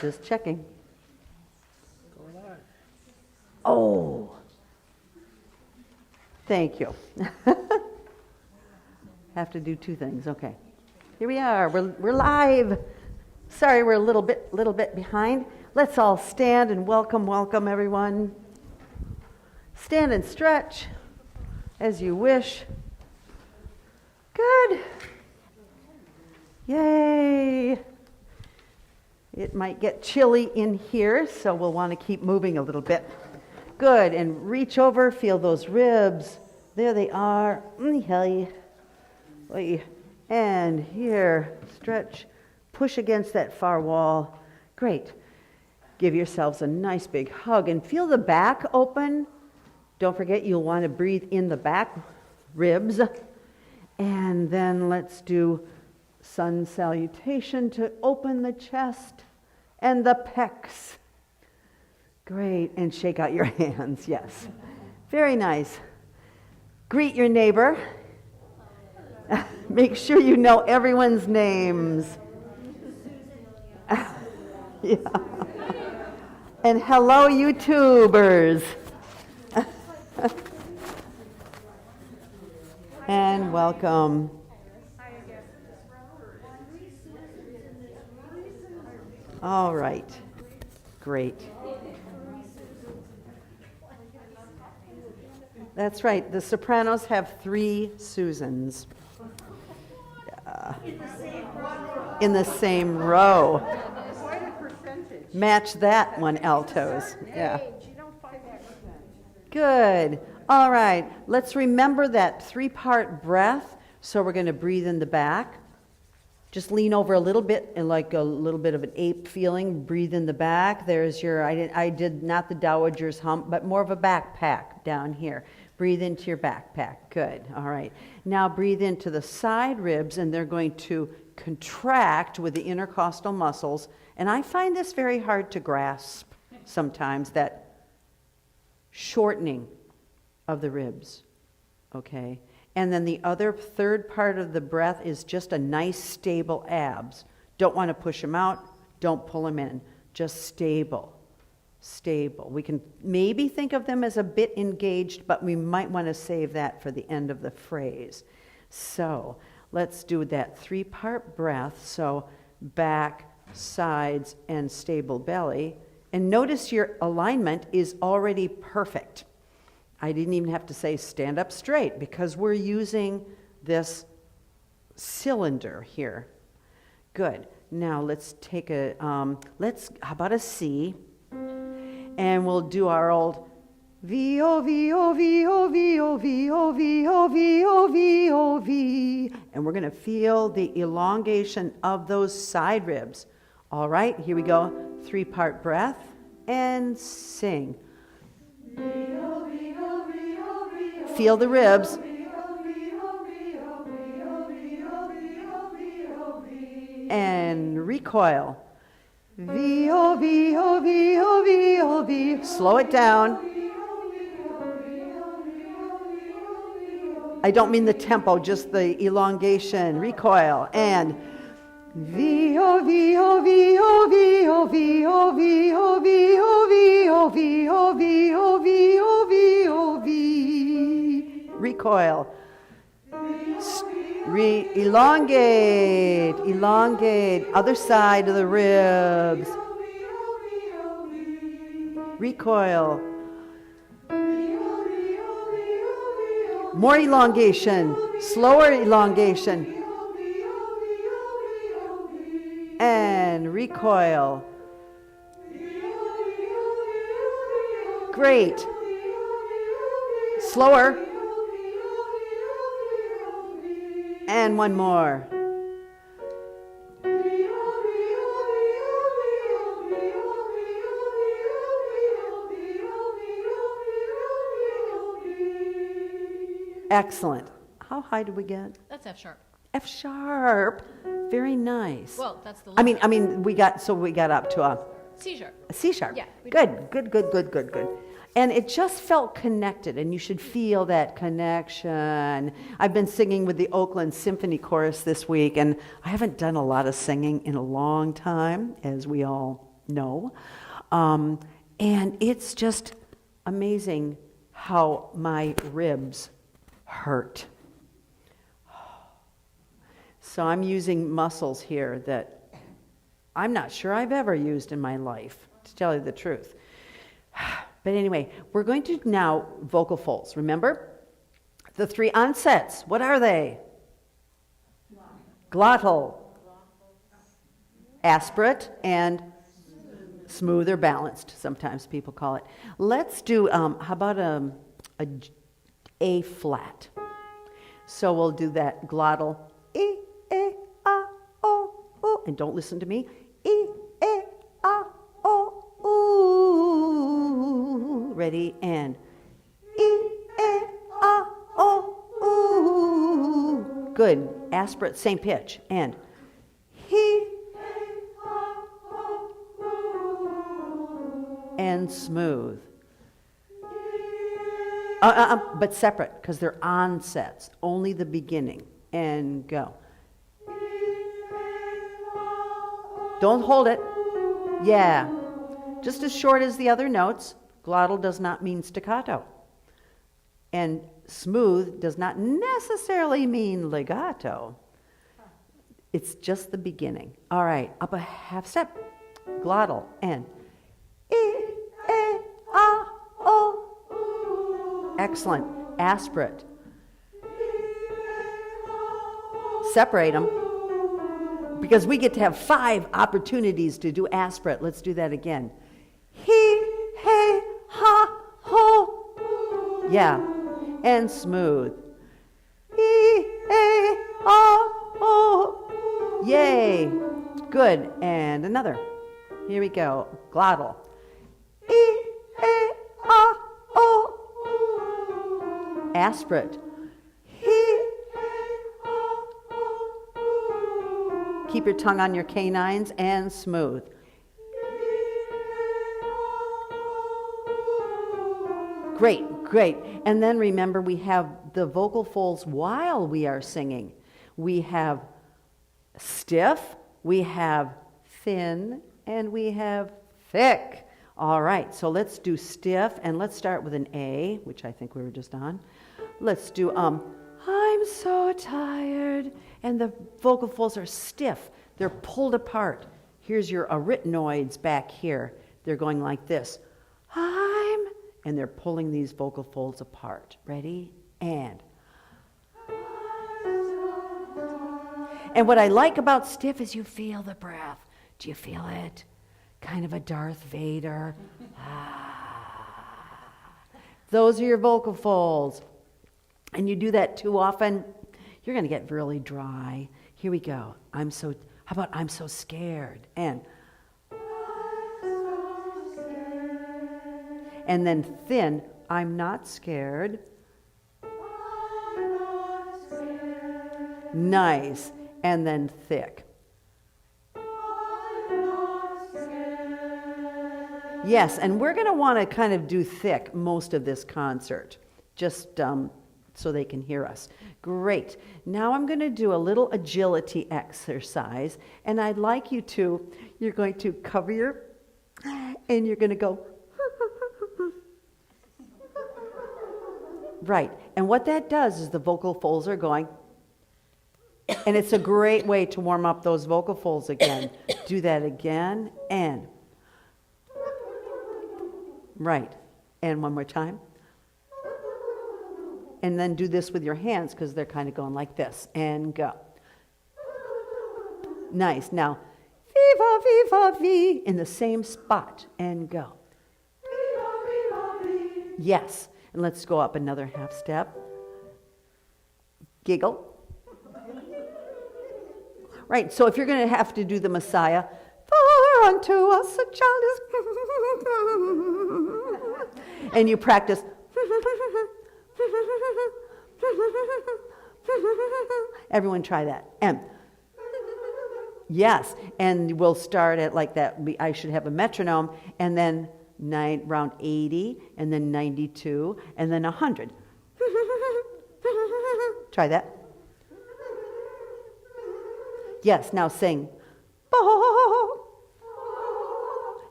Just checking. Oh, thank you. Have to do two things. Okay, here we are. We're live. Sorry, we're a little bit behind. Let's all stand and welcome everyone. Stand and stretch as you wish. Good. Yay. It might get chilly in here, so we'll want to keep moving a little bit. Good, and reach over, feel those ribs. There they are. And here, stretch, push against that far wall. Great. Give yourselves a nice big hug and feel the back open. Don't forget you'll want to breathe in the back ribs. And then let's do sun salutation to open the chest and the pecs. Great, and shake out your hands, yes. Very nice. Greet your neighbor. Make sure you know everyone's names. Yeah. And hello, YouTubers. And welcome. All right. Great. That's right. The sopranos have 3 Susans. In the same row. Quite a percentage. Match that one, altos. Yeah. Good. All right. Let's remember that 3-part breath. So we're going to breathe in the back. Just lean over a little bit and like a little bit of an ape feeling. Breathe in the back. There's your, I did not the dowager's hump, but more of a backpack down here. Breathe into your backpack. Good. All right. Now breathe into the side ribs, and they're going to contract with the intercostal muscles. And I find this very hard to grasp sometimes, that shortening of the ribs. Okay. And then the other third part of the breath is just a nice stable abs. Don't want to push them out. Don't pull them in. Just stable. Stable. We can maybe think of them as a bit engaged, but we might want to save that for the end of the phrase. So let's do that 3-part breath. So back, sides, and stable belly. And notice your alignment is already perfect. I didn't even have to say stand up straight because we're using this cylinder here. Good. Now let's take a, how about a C? And we'll do our old V, O, V, O, V, O, V, O, V, O, V, O, V, O, V, O, V. And we're going to feel the elongation of those side ribs. All right, here we go. 3-part breath and sing. Feel the ribs. And recoil. V, O, V, O, V, O, V, O, V. Slow it down. I don't mean the tempo, just the elongation. Recoil. And V, O, V, O, V, O, V, O, V, O, V, O, V, O, V, O, V, O, V, O, V, O, V, O, V. Recoil. Elongate. Elongate. Other side of the ribs. Recoil. More elongation. Slower elongation. And recoil. Great. Slower. And one more. Excellent. How high did we get? That's F sharp. F sharp. Very nice. Well, that's the. I mean, we got up to a C sharp. A C sharp. Yeah. Good. And it just felt connected, and you should feel that connection. I've been singing with the Oakland Symphony Chorus this week, and I haven't done a lot of singing in a long time, as we all No. And it's just amazing how my ribs hurt. So I'm using muscles here that I'm not sure I've ever used in my life, to tell you the truth. But anyway, we're going to now vocal folds. Remember? The 3 onsets. What are they? Glottal, aspirate, and smooth or balanced, sometimes people call it. Let's do, how about A flat? So we'll do that glottal, E, A, A, O, O, and don't listen to me, E, A, A, O, ooh. Ready, and E, A, A, O, ooh. Good, aspirate, same pitch, and he, and smooth. But separate, because they're onsets, only the beginning, and go. Don't hold it. Yeah. Just as short as the other notes. Glottal does not mean staccato. And smooth does not necessarily mean legato. It's just the beginning. All right, up a half step. Glottal, and E, A, A, O. Excellent. Aspirate. Separate them, because we get to have 5 opportunities to do aspirate. Let's do that again. He, hey, ha, ho. Yeah. And smooth. He, hey, ha, ho. Yay. Good. And another. Here we go. Glottal. E, A, A, O. Aspirate. Keep your tongue on your canines, and smooth. Great, great. And then remember, we have the vocal folds while we are singing. We have stiff, we have thin, and we have thick. All right, so let's do stiff, and let's start with an A, which I think we were just on. Let's do, I'm so tired. And the vocal folds are stiff. They're pulled apart. Here's your arytenoids back here. They're going like this. And they're pulling these vocal folds apart. Ready? And what I like about stiff is you feel the breath. Do you feel it? Kind of a Darth Vader. Those are your vocal folds. And you do that too often, you're going to get really dry. Here we go. How about I'm so scared? And then thin, I'm not scared. Nice. And then thick. Yes, and we're going to want to kind of do thick most of this concert, just so they can hear us. Great. Now I'm going to do a little agility exercise, and I'd like you're going to cover and you're going to go, right. And what that does is the vocal folds are going, and it's a great way to warm up those vocal folds again. Do that again, and right. And one more time. And then do this with your hands, because they're kind of going like this. And go. Nice. Now, viva, viva, vi, in the same spot. And go. Viva, viva, vi. Yes. And let's go up another half step. Giggle. Right. So if you're going to have to do the Messiah, for unto us a child is... and you practice... Everyone try that. And yes, and we'll start at like that. I should have a metronome, and then round 80, and then 92, and then 100. Try that. Yes, now sing.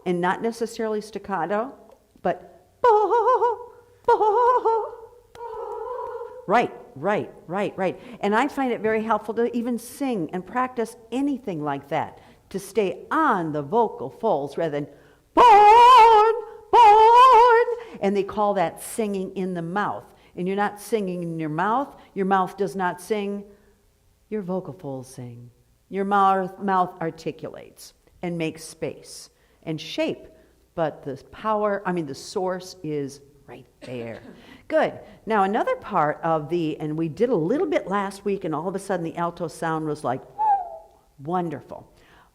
and not necessarily staccato, but bo, bo. Right. And I find it very helpful to even sing and practice anything like that, to stay on the vocal folds rather than born. And they call that singing in the mouth. And you're not singing in your mouth does not sing, your vocal folds sing. Your mouth articulates and makes space and shape, but the source is right there. Good. Now another part of and we did a little bit last week, and all of a sudden the alto sound was like, wonderful.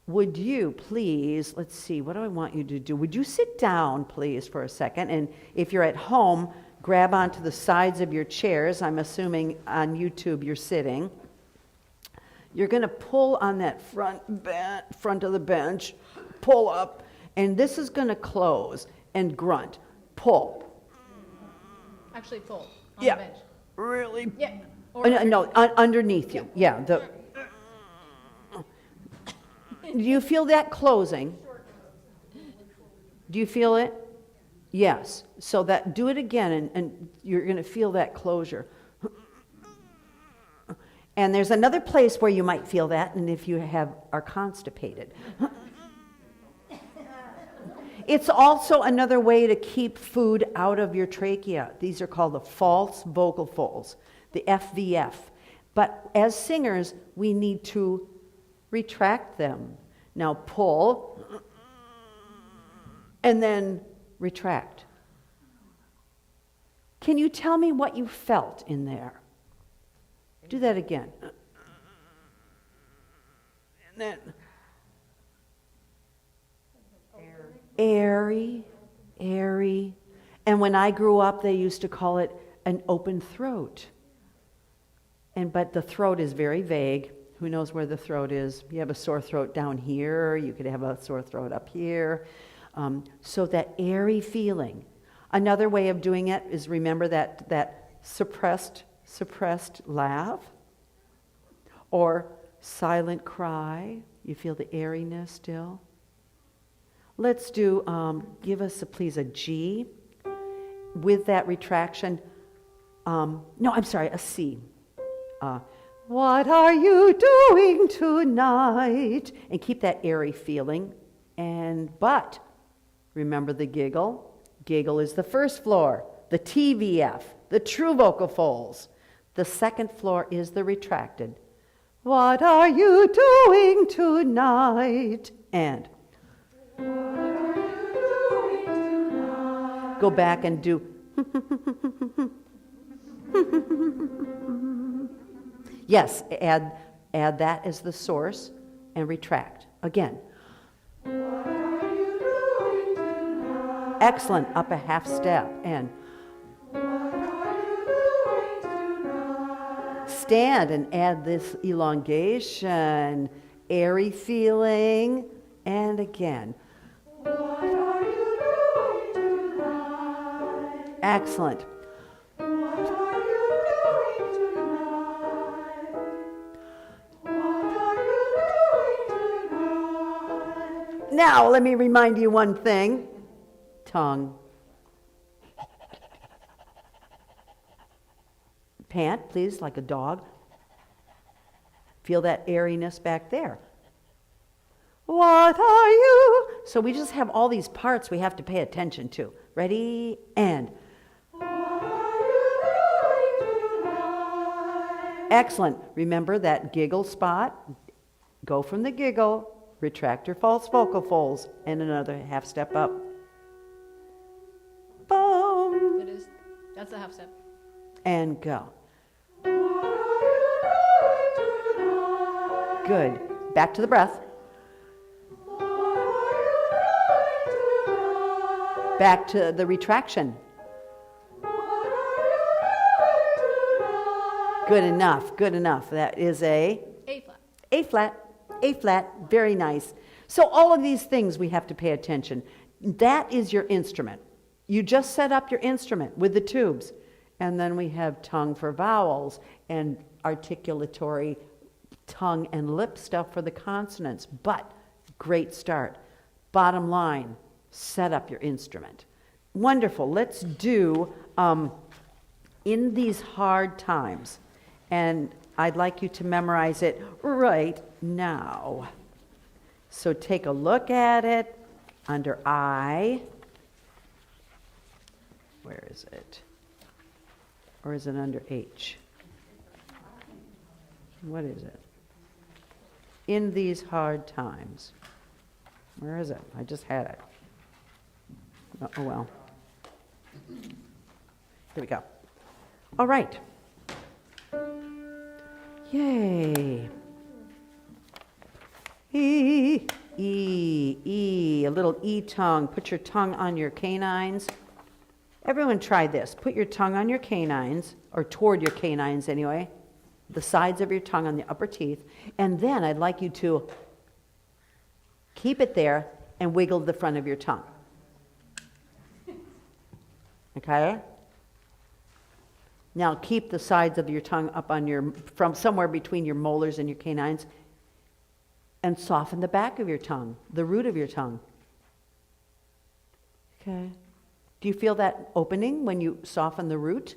Would you please, let's see, what do I want you to do? Would you sit down, please, for a second? And if you're at home, grab onto the sides of your chairs. I'm assuming on YouTube you're sitting. You're going to pull on that front of the bench, pull up, and this is going to close and grunt. Pull. Actually pull on the bench. Really? Yeah. Underneath you. Yeah. Do you feel that closing? Do you feel it? Yes. So do it again, and you're going to feel that closure. And there's another place where you might feel that, and if you are constipated. It's also another way to keep food out of your trachea. These are called the false vocal folds, the FVF. But as singers, we need to retract them. Now pull, and then retract. Can you tell me what you felt in there? Do that again. And then airy. And when I grew up, they used to call it an open throat. But the throat is very vague. Who knows where the throat is? You have a sore throat down here. You could have a sore throat up here. So that airy feeling. Another way of doing it is, remember that suppressed laugh or silent cry. You feel the airiness still. Let's do, give us please a G with that retraction. A C. What are you doing tonight? And keep that airy feeling. But remember the giggle. Giggle is the first floor, the TVF, the true vocal folds. The second floor is the retracted. What are you doing tonight? And what are you doing tonight? Go back and do. Yes, add that as the source and retract. Again. What are you doing tonight? Excellent. Up a half step. And what are you doing tonight? Stand and add this elongation, airy feeling, and again. What are you doing tonight? Excellent. Now, let me remind you one thing. Tongue. Pant, please, like a dog. Feel that airiness back there. What are you? So we just have all these parts we have to pay attention to. Ready? And. What are you doing tonight? Excellent. Remember that giggle spot? Go from the giggle. Retract your false vocal folds, and another half step up. Boom. That's a half step. And go. What are you doing tonight? Good. Back to the breath. What are you doing tonight? Back to the retraction. What are you doing tonight? Good enough. That is A A flat. A flat. A flat, very nice. So all of these things we have to pay attention. That is your instrument. You just set up your instrument with the tubes. And then we have tongue for vowels and articulatory tongue and lip stuff for the consonants. But great start. Bottom line, set up your instrument. Wonderful. Let's do In These Hard Times. And I'd like you to memorize it right now. So take a look at it under I. Where is it? Or is it under H? What is it? In These Hard Times. Where is it? I just had it. Oh well. Here we go. All right. Yay. E, a little E tongue. Put your tongue on your canines. Everyone try this. Put your tongue on your canines, or toward your canines anyway, the sides of your tongue on the upper teeth, and then I'd like you to keep it there and wiggle the front of your tongue. Okay? Now keep the sides of your tongue up on your, from somewhere between your molars and your canines, and soften the back of your tongue, the root of your tongue. Okay? Do you feel that opening when you soften the root?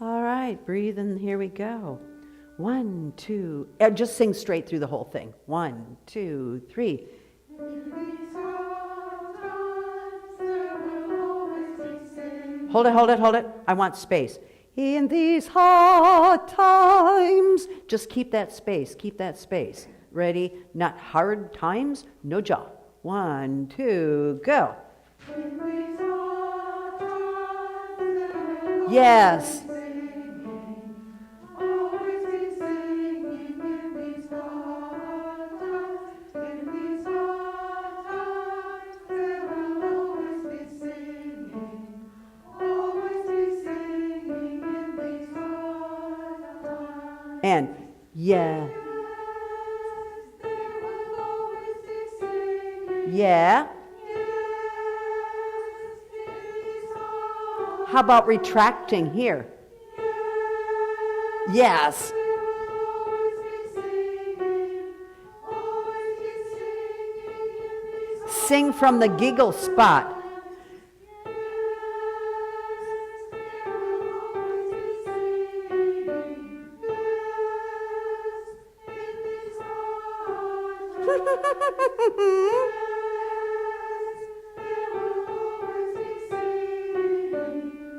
All right, breathe in, here we go. 1, 2, just sing straight through the whole thing. 1, 2, 3. Hold it. I want space. In these hard times. Just keep that space. Ready? Not hard times, no jaw. 1, 2, go. Yes. And yeah. Yeah. How about retracting here? Yes. Sing from the giggle spot.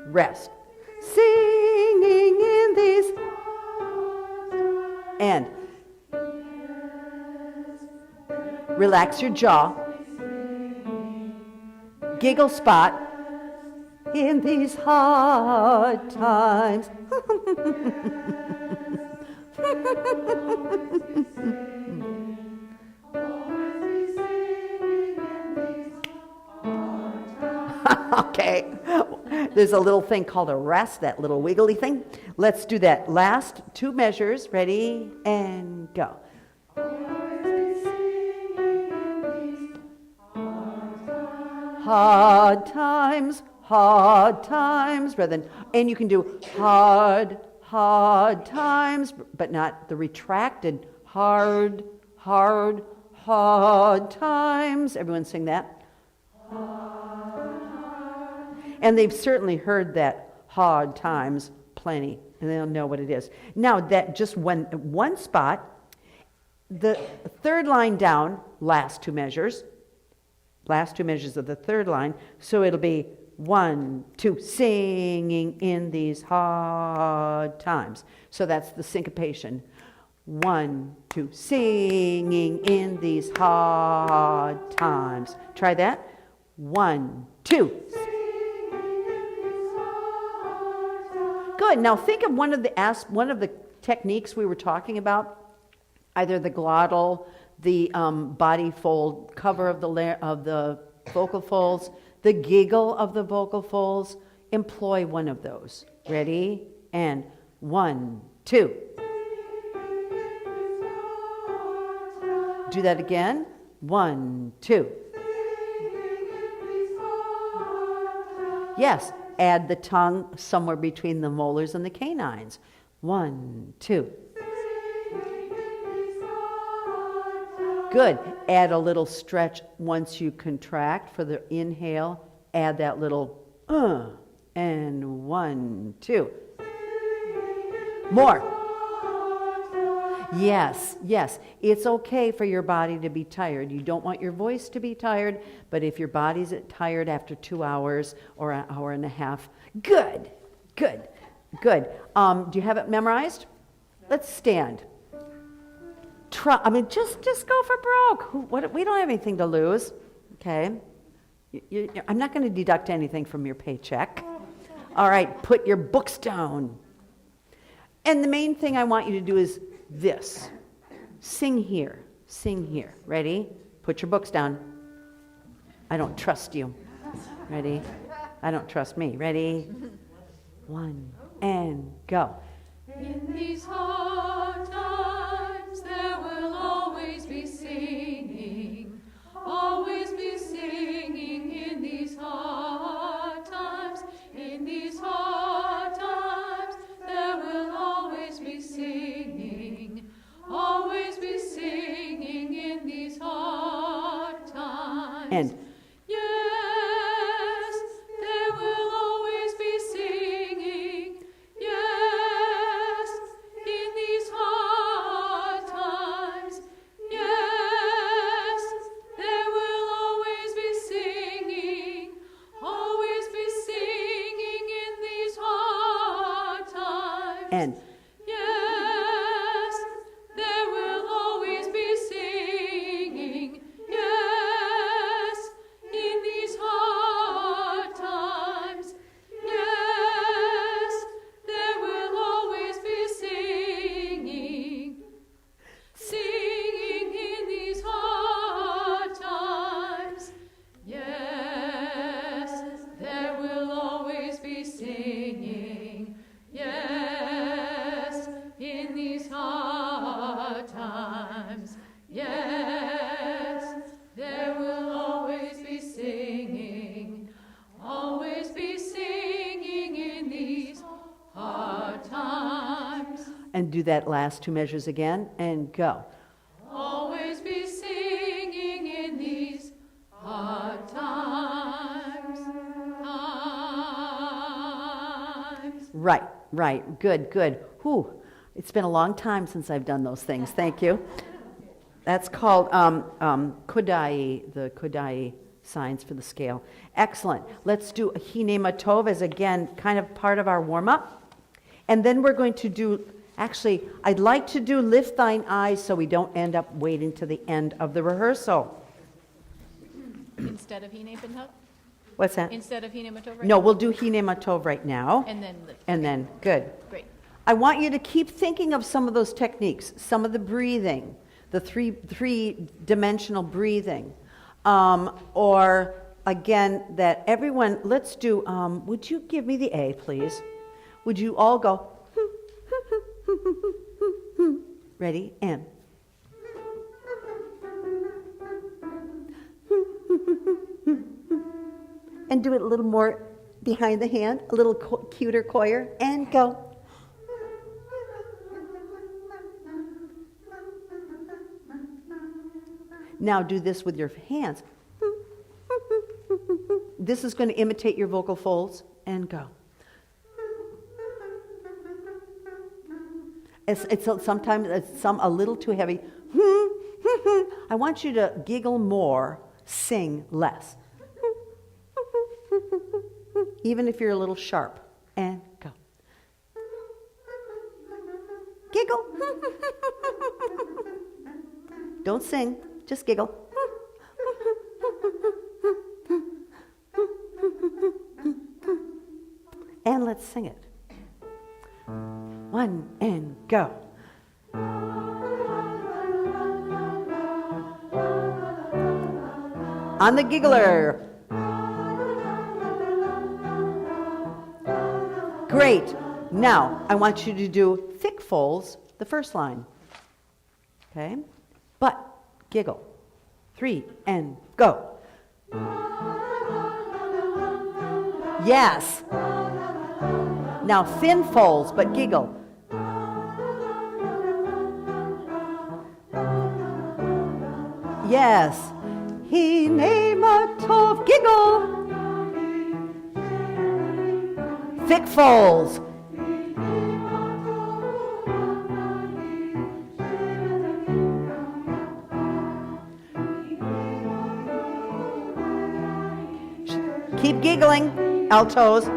Rest. Singing in these. And relax your jaw. Giggle spot. In these hard times. Okay, there's a little thing called a rest, that little wiggly thing. Let's do that. Last 2 measures. Ready, and go. Hard times, rather than, and you can do hard times, but not the retracted hard times. Everyone sing that. And they've certainly heard that hard times plenty, and they'll know what it is. Now that just one spot, the third line down, last 2 measures of the third line, so it'll be 1, 2, singing in these hard times. So that's the syncopation. 1, 2, singing in these hard times. Try that. 1, 2. Good. Now think of one of the techniques we were talking about, either the glottal, the body fold, cover of the vocal folds, the giggle of the vocal folds. Employ one of those. Ready? And 1, 2. Do that again. 1, 2. Yes. Add the tongue somewhere between the molars and the canines. 1, 2. Good. Add a little stretch once you contract for the inhale. Add that little and 1, 2. More. Yes, yes. It's okay for your body to be tired. You don't want your voice to be tired, but if your body's tired after 2 hours or an hour and a half, good, good, good. Do you have it memorized? Let's stand. Just go for broke. We don't have anything to lose, okay? I'm not going to deduct anything from your paycheck. All right, put your books down. And the main thing I want you to do is this. Sing here. Sing here. Ready? Put your books down. I don't trust you. Ready? I don't trust me. Ready? 1, and go. In these hard times there will always be singing, always be singing in these hard times. In these hard times there will always be singing, always be singing in these hard times. And yes, there will always be singing. Yes, in these hard times. Yes, there will always be singing. Always be singing in these hard times. and Yes, there will always be singing. Yes, in these hard times. Yes, there will always be singing. Singing in these hard times. Yes, there will always be singing. Yes, in these hard times. Yes, there will always be singing. Always be singing in these hard times. and do that last 2 measures again, and go. Always be singing in these hard times. Right, right. Good, good. Whew. It's been a long time since I've done those things. Thank you. That's called Kodai, the Kodai signs for the scale. Excellent. Let's do a Hine Matov as, again, kind of part of our warm-up. And then we're going to do, actually, I'd like to do Lift Thine Eyes so we don't end up waiting to the end of the rehearsal. Instead of Hine Matov? What's that? Instead of Hine Matov? No, we'll do Hine Matov right now. And then lift. And then, good. Great. I want you to keep thinking of some of those techniques, some of the breathing, the three-dimensional breathing. Or, again, that everyone, let's do, would you give me the A, please? Would you all go, ready, and. And do it a little more behind the hand, a little cuter, coyer, and go. Now do this with your hands. This is going to imitate your vocal folds, and go. Sometimes it's a little too heavy. I want you to giggle more, sing less. Even if you're a little sharp, and go. Giggle. Don't sing, just giggle. And let's sing it. 1, and go. On the giggler. Great. Now, I want you to do thick folds, the first line. Okay? But giggle. 3, and go. Yes. Now, thin folds, but giggle. Yes. Hine matov, giggle. Thick folds. Keep giggling, altos.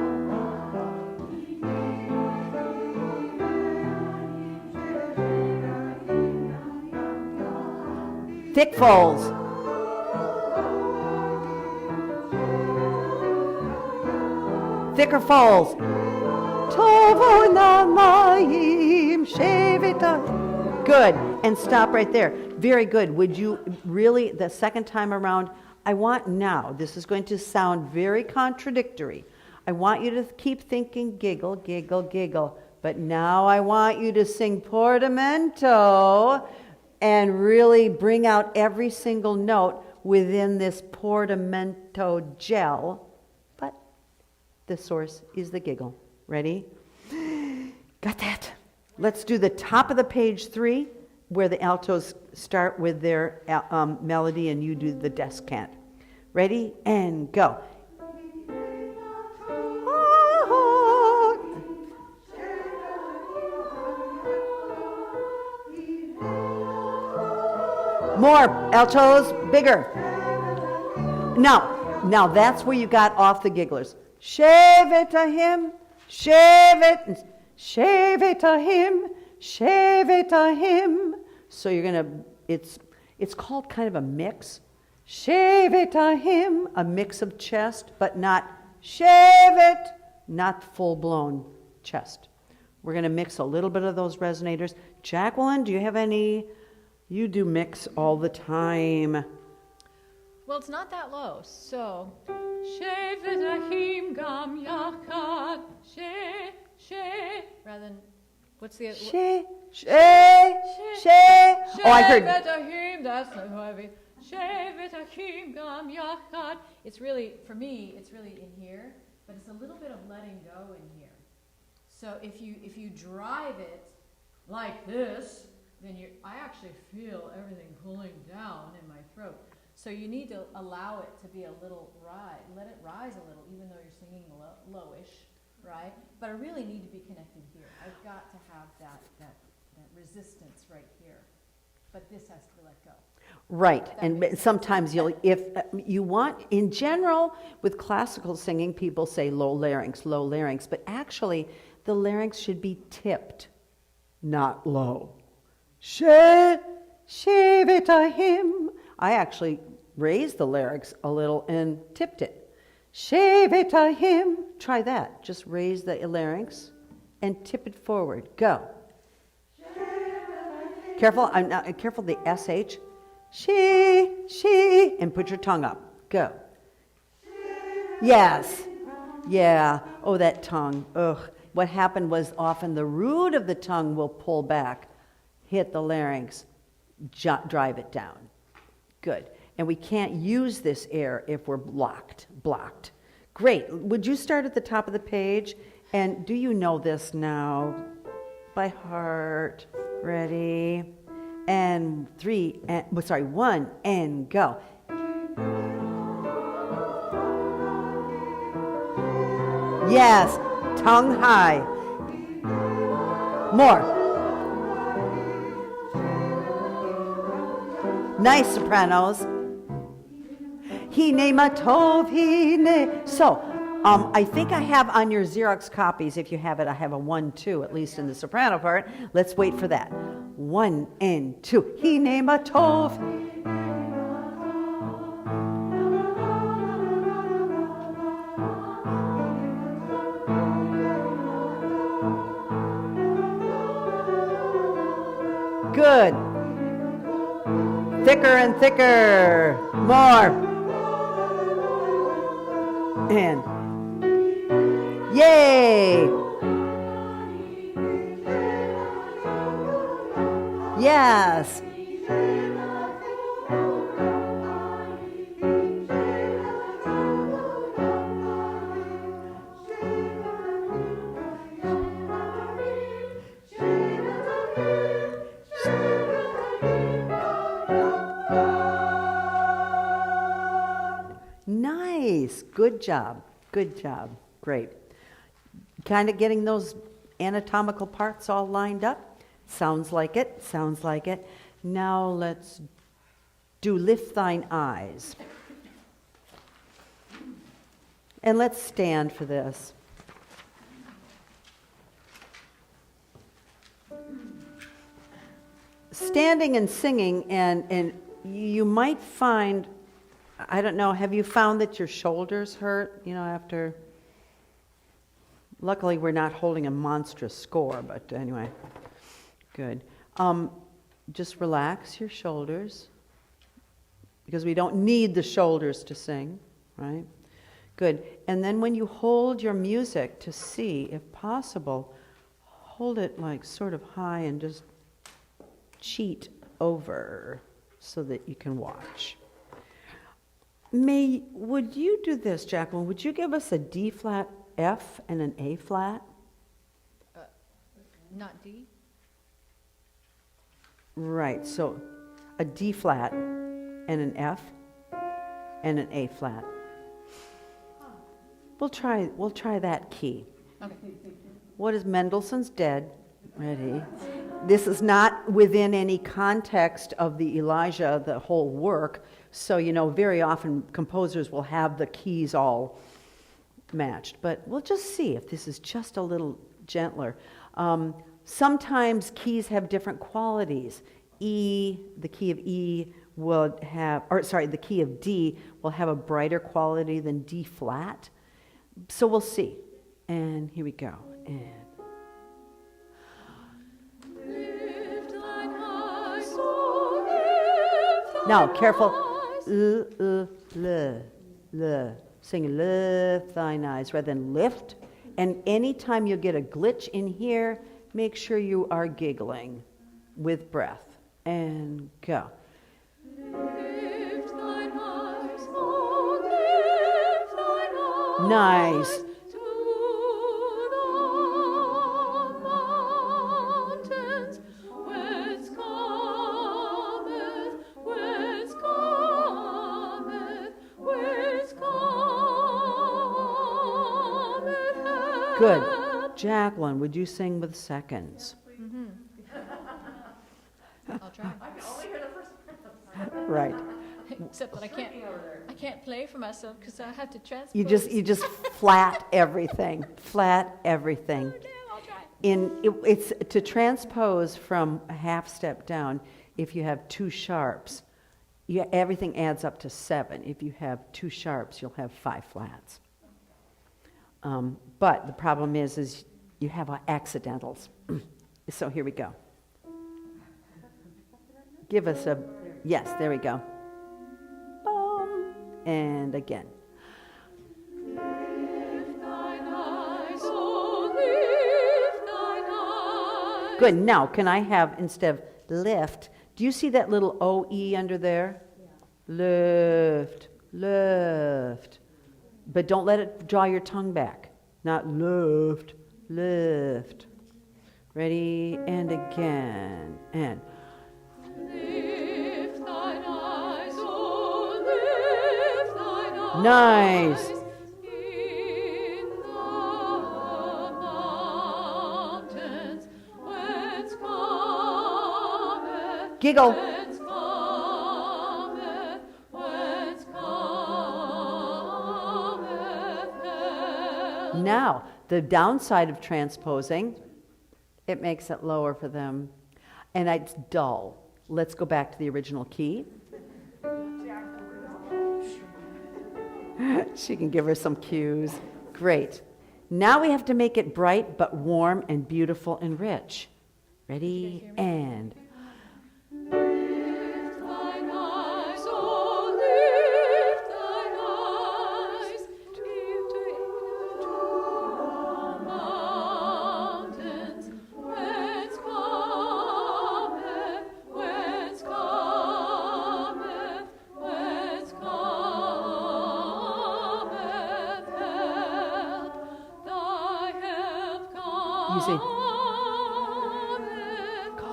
Thick folds. Thicker folds. Tovo namayim shevita. Good. And stop right there. Very good. Would you really, the second time around, I want now, this is going to sound very contradictory. I want you to keep thinking giggle, giggle, giggle. But now I want you to sing portamento and really bring out every single note within this portamento gel. But the source is the giggle. Ready? Got that? Let's do the top of the page 3, where the altos start with their melody and you do the descant. Ready? And go. More altos, bigger. Now that's where you got off the gigglers. Shave it to him, shave it to him, shave it to him. So you're gonna, it's called kind of a mix. Shave it to him, a mix of chest, but not shave it, not full-blown chest. We're gonna mix a little bit of those resonators. Jacqueline, do you have any? You do mix all the time. Well, it's not that low, so. Shevet ahim gam yachad. Rather than, what's the other? She. Oh, I heard. Shevet ahim, that's not heavy. Shevet ahim gam yachad. It's really, for me, it's really in here, but it's a little bit of letting go in here. So if you drive it like this, then I actually feel everything pulling down in my throat. So you need to allow it to be a little rise, let it rise a little, even though you're singing lowish, right? But I really need to be connected here. I've got to have that resistance right here. But this has to be let go. Right, and sometimes if you want, in general, with classical singing, people say low larynx, but actually the larynx should be tipped, not low. Shave it to him. I actually raised the larynx a little and tipped it. Shave it to him. Try that. Just raise the larynx and tip it forward. Go. Careful, I'm not careful the SH. She, and put your tongue up. Go. Yes. Yeah. Oh, that tongue. Ugh. What happened was often the root of the tongue will pull back, hit the larynx, drive it down. Good. And we can't use this air if we're blocked. Great. Would you start at the top of the page? And do you know this now by heart? Ready? And 1, and go. Yes. Tongue high. More. Nice sopranos. Hine matov, hine. So, I think I have on your Xerox copies, if you have it, I have a 1, 2, at least in the soprano part. Let's wait for that. 1 and 2. Hine matov. Good. Thicker and thicker. More. And yay. Yes. Nice. Good job. Good job. Great. Kind of getting those anatomical parts all lined up? Sounds like it. Sounds like it. Now let's do lift thine eyes. And let's stand for this. Standing and singing, and you might find, I don't know, have you found that your shoulders hurt, after? Luckily, we're not holding a monstrous score, but anyway, good. Just relax your shoulders, because we don't need the shoulders to sing, right? Good. And then when you hold your music to see, if possible, hold it like sort of high and just cheat over so that you can watch. Would you do this, Jacqueline? Would you give us a D flat F and an A flat? Not D? Right, so a D flat and an F and an A flat. We'll try that key. Okay. What is Mendelssohn's Dead? Ready? This is not within any context of the Elijah, the whole work. So, very often composers will have the keys all matched. But we'll just see if this is just a little gentler. Sometimes keys have different qualities. The key of E will have, the key of D will have a brighter quality than D flat. So we'll see. And here we go. And now, careful. Sing lift thine eyes rather than lift. And anytime you get a glitch in here, make sure you are giggling with breath. And go. Lift thine eyes, oh, lift thine eyes. Nice. To the mountains, whence cometh, whence cometh, whence cometh help. Good. Jacqueline, would you sing with seconds? I'll try. Right. Except that I can't play for myself because I have to transpose. You just flat everything. Flat everything. Oh, damn, I'll try. It's to transpose from a half step down. If you have two sharps, everything adds up to 7. If you have 2 sharps, you'll have 5 flats. But the problem is you have accidentals. So here we go. Give us yes, there we go. Boom. And again. Lift thine eyes, oh, lift thine eyes. Good. Now, can I have, instead of lift, do you see that little OE under there? Yeah. Lift, lift. But don't let it draw your tongue back. Not lift, lift. Ready? And again. And Lift thine eyes, oh, lift thine eyes. nice. In the mountains, whence cometh, Giggle. whence cometh, whence cometh help. Now, the downside of transposing, it makes it lower for them. And it's dull. Let's go back to the original key. She can give her some cues. Great. Now we have to make it bright but warm and beautiful and rich. Ready? And Lift thine eyes, oh, lift thine eyes, to the mountains, whence cometh, whence cometh, whence cometh help. Thy help You see. cometh.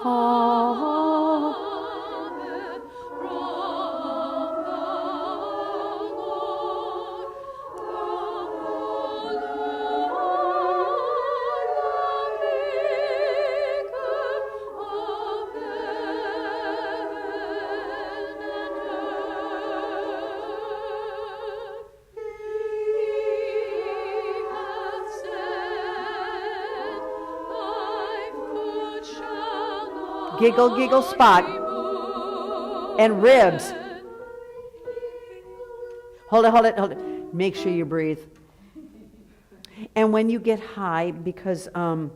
call. Giggle, giggle, spot. And ribs. Hold it. Make sure you breathe. And when you get high, because, oh,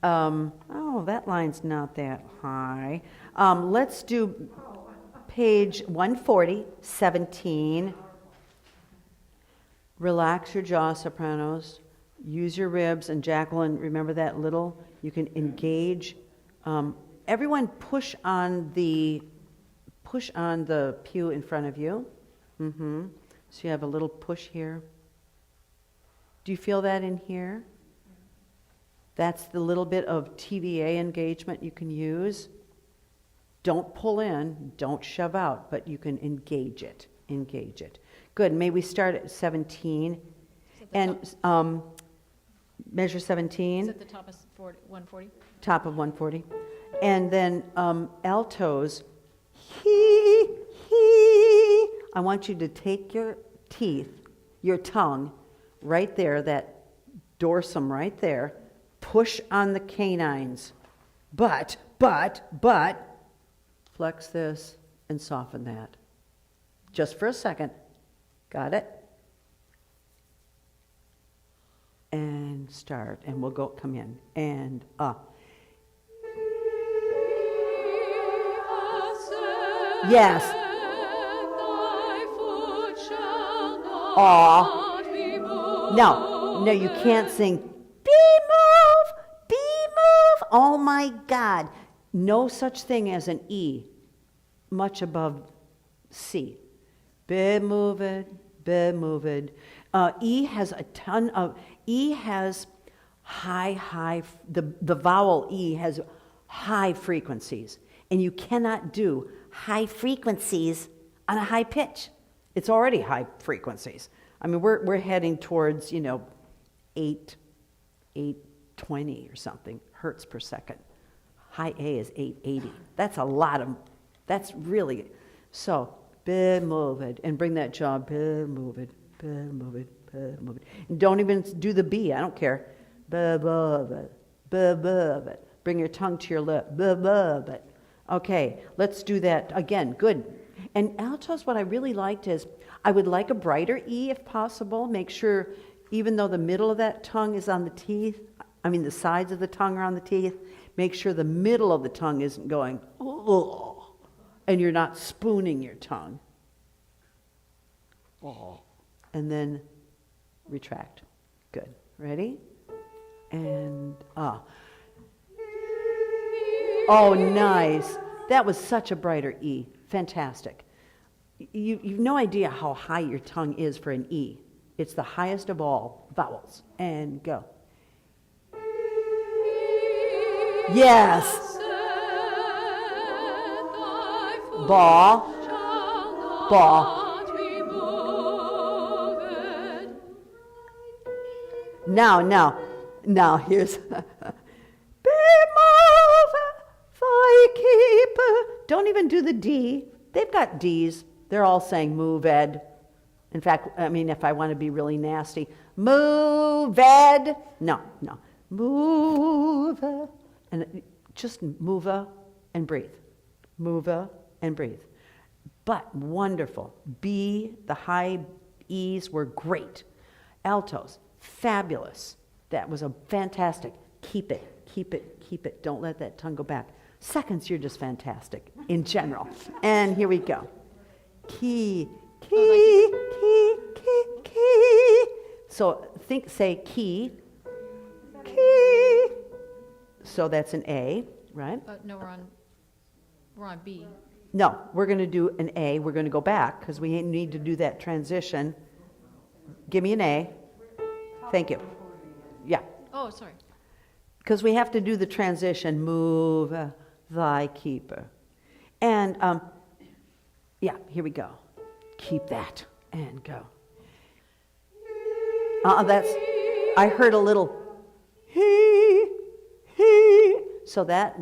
that line's not that high. Let's do page 140, 17. Relax your jaw, sopranos. Use your ribs. And Jacqueline, remember that little? You can engage. Everyone push on the pew in front of you. So you have a little push here. Do you feel that in here? That's the little bit of TVA engagement you can use. Don't pull in, don't shove out, but you can engage it. Good. May we start at 17? And measure 17. Is it the top of 140? Top of 140. And then altos. Hee. I want you to take your teeth, your tongue, right there, that dorsum right there. Push on the canines. But, flex this and soften that. Just for a second. Got it? And start. And we'll come in. And Yes. No, you can't sing, be move. Oh my God. No such thing as an E, much above C. Be moved. E has a ton of, E has high, the vowel E has high frequencies. And you cannot do high frequencies on a high pitch. It's already high frequencies. I mean, we're heading towards, 820 or something hertz per second. High A is 880. That's a lot of, that's really, so, be moved, and bring that jaw, be moved. And don't even do the B, I don't care. Be moved. Bring your tongue to your lip, be moved. Okay, let's do that again, good. And altos, what I really liked is, I would like a brighter E if possible. Make sure, even though the middle of that tongue is on the teeth, the sides of the tongue are on the teeth, make sure the middle of the tongue isn't going, oh, and you're not spooning your tongue. Oh. And then retract. Good. Ready? And, Oh, nice. That was such a brighter E. Fantastic. You've no idea how high your tongue is for an E. It's the highest of all vowels. And go. Yes. Ba. Now here's be moved, thy keeper. Don't even do the D. They've got D's. They're all saying moved. In fact, if I want to be really nasty, moved. No. Move. And just move and breathe. Move and breathe. But wonderful. B, the high E's were great. Altos, fabulous. That was a fantastic. Keep it. Don't let that tongue go back. Seconds, you're just fantastic in general. And here we go. Key. So say key. So that's an A, right? No, we're on B. No, we're going to do an A. We're going to go back because we need to do that transition. Give me an A. Thank you. Yeah. Oh, sorry. Because we have to do the transition. Move thy keeper. And, here we go. Keep that and go. I heard a little he. So that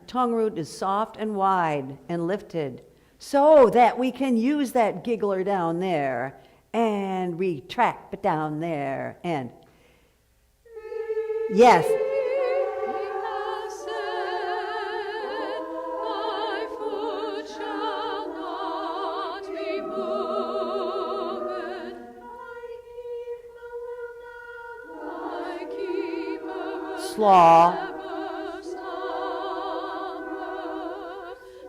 tongue root is soft and wide and lifted so that we can use that giggler down there and retract it down there and yes. slaw, never slumber,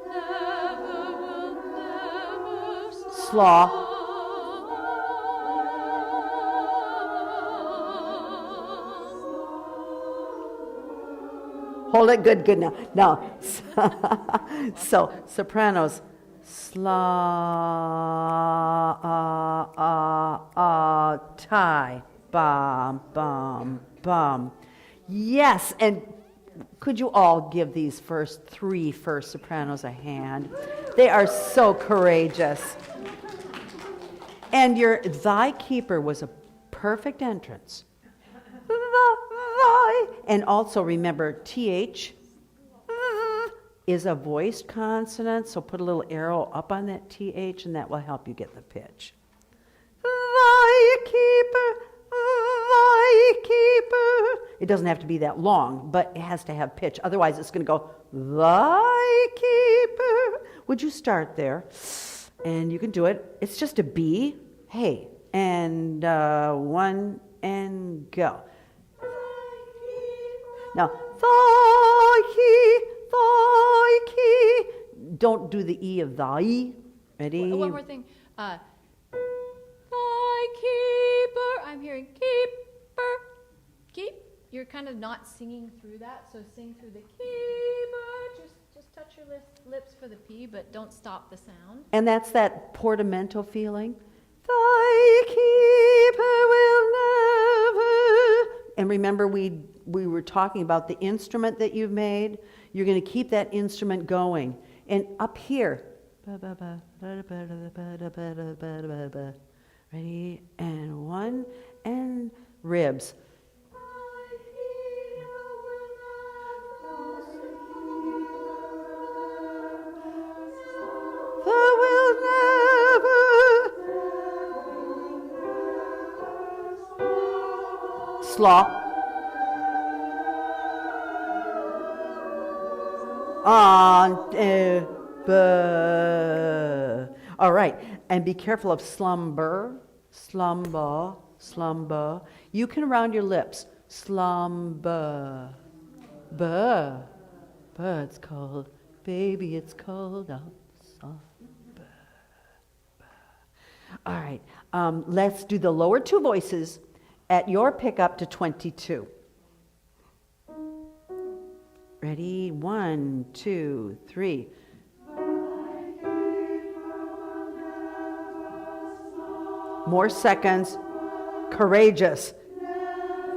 never will never slaw. Hold it good, good now. Now, so sopranos, tie, bum, bum, bum. Yes, and could you all give these three first sopranos a hand? They are so courageous. And your thy keeper was a perfect entrance. And also remember, TH is a voiced consonant, so put a little arrow up on that TH, and that will help you get the pitch. Thy keeper, thy keeper. It doesn't have to be that long, but it has to have pitch. Otherwise, it's going to go, thy keeper. Would you start there? And you can do it. It's just a B. Hey, and one, and go. Now, thy key. Don't do the E of thy. Ready? One more thing. Thy keeper. I'm hearing keeper. Keep. You're kind of not singing through that, so sing through the keeper. Just touch your lips for the P, but don't stop the sound. And that's that portamento feeling. Thy keeper will never. And remember, we were talking about the instrument that you've made. You're going to keep that instrument going. And up here, ready, and one, and ribs. There will never. Slaw. On, all right, and be careful of slumber, slumber, slumber. You can round your lips. Slumber, buh, it's cold, baby, it's cold outside. All right, let's do the lower two voices at your pickup to 22. Ready? 1, 2, 3. More seconds. Courageous.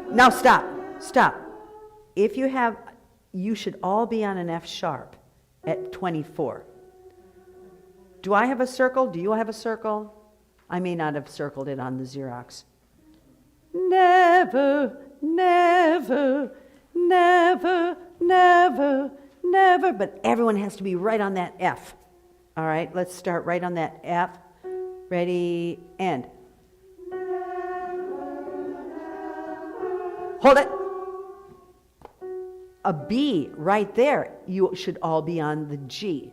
Now stop. If you should all be on an F sharp at 24. Do I have a circle? Do you have a circle? I may not have circled it on the Xerox. Never, never, never, never, never, but everyone has to be right on that F. All right, let's start right on that F. Ready, and. Hold it. A B right there. You should all be on the G,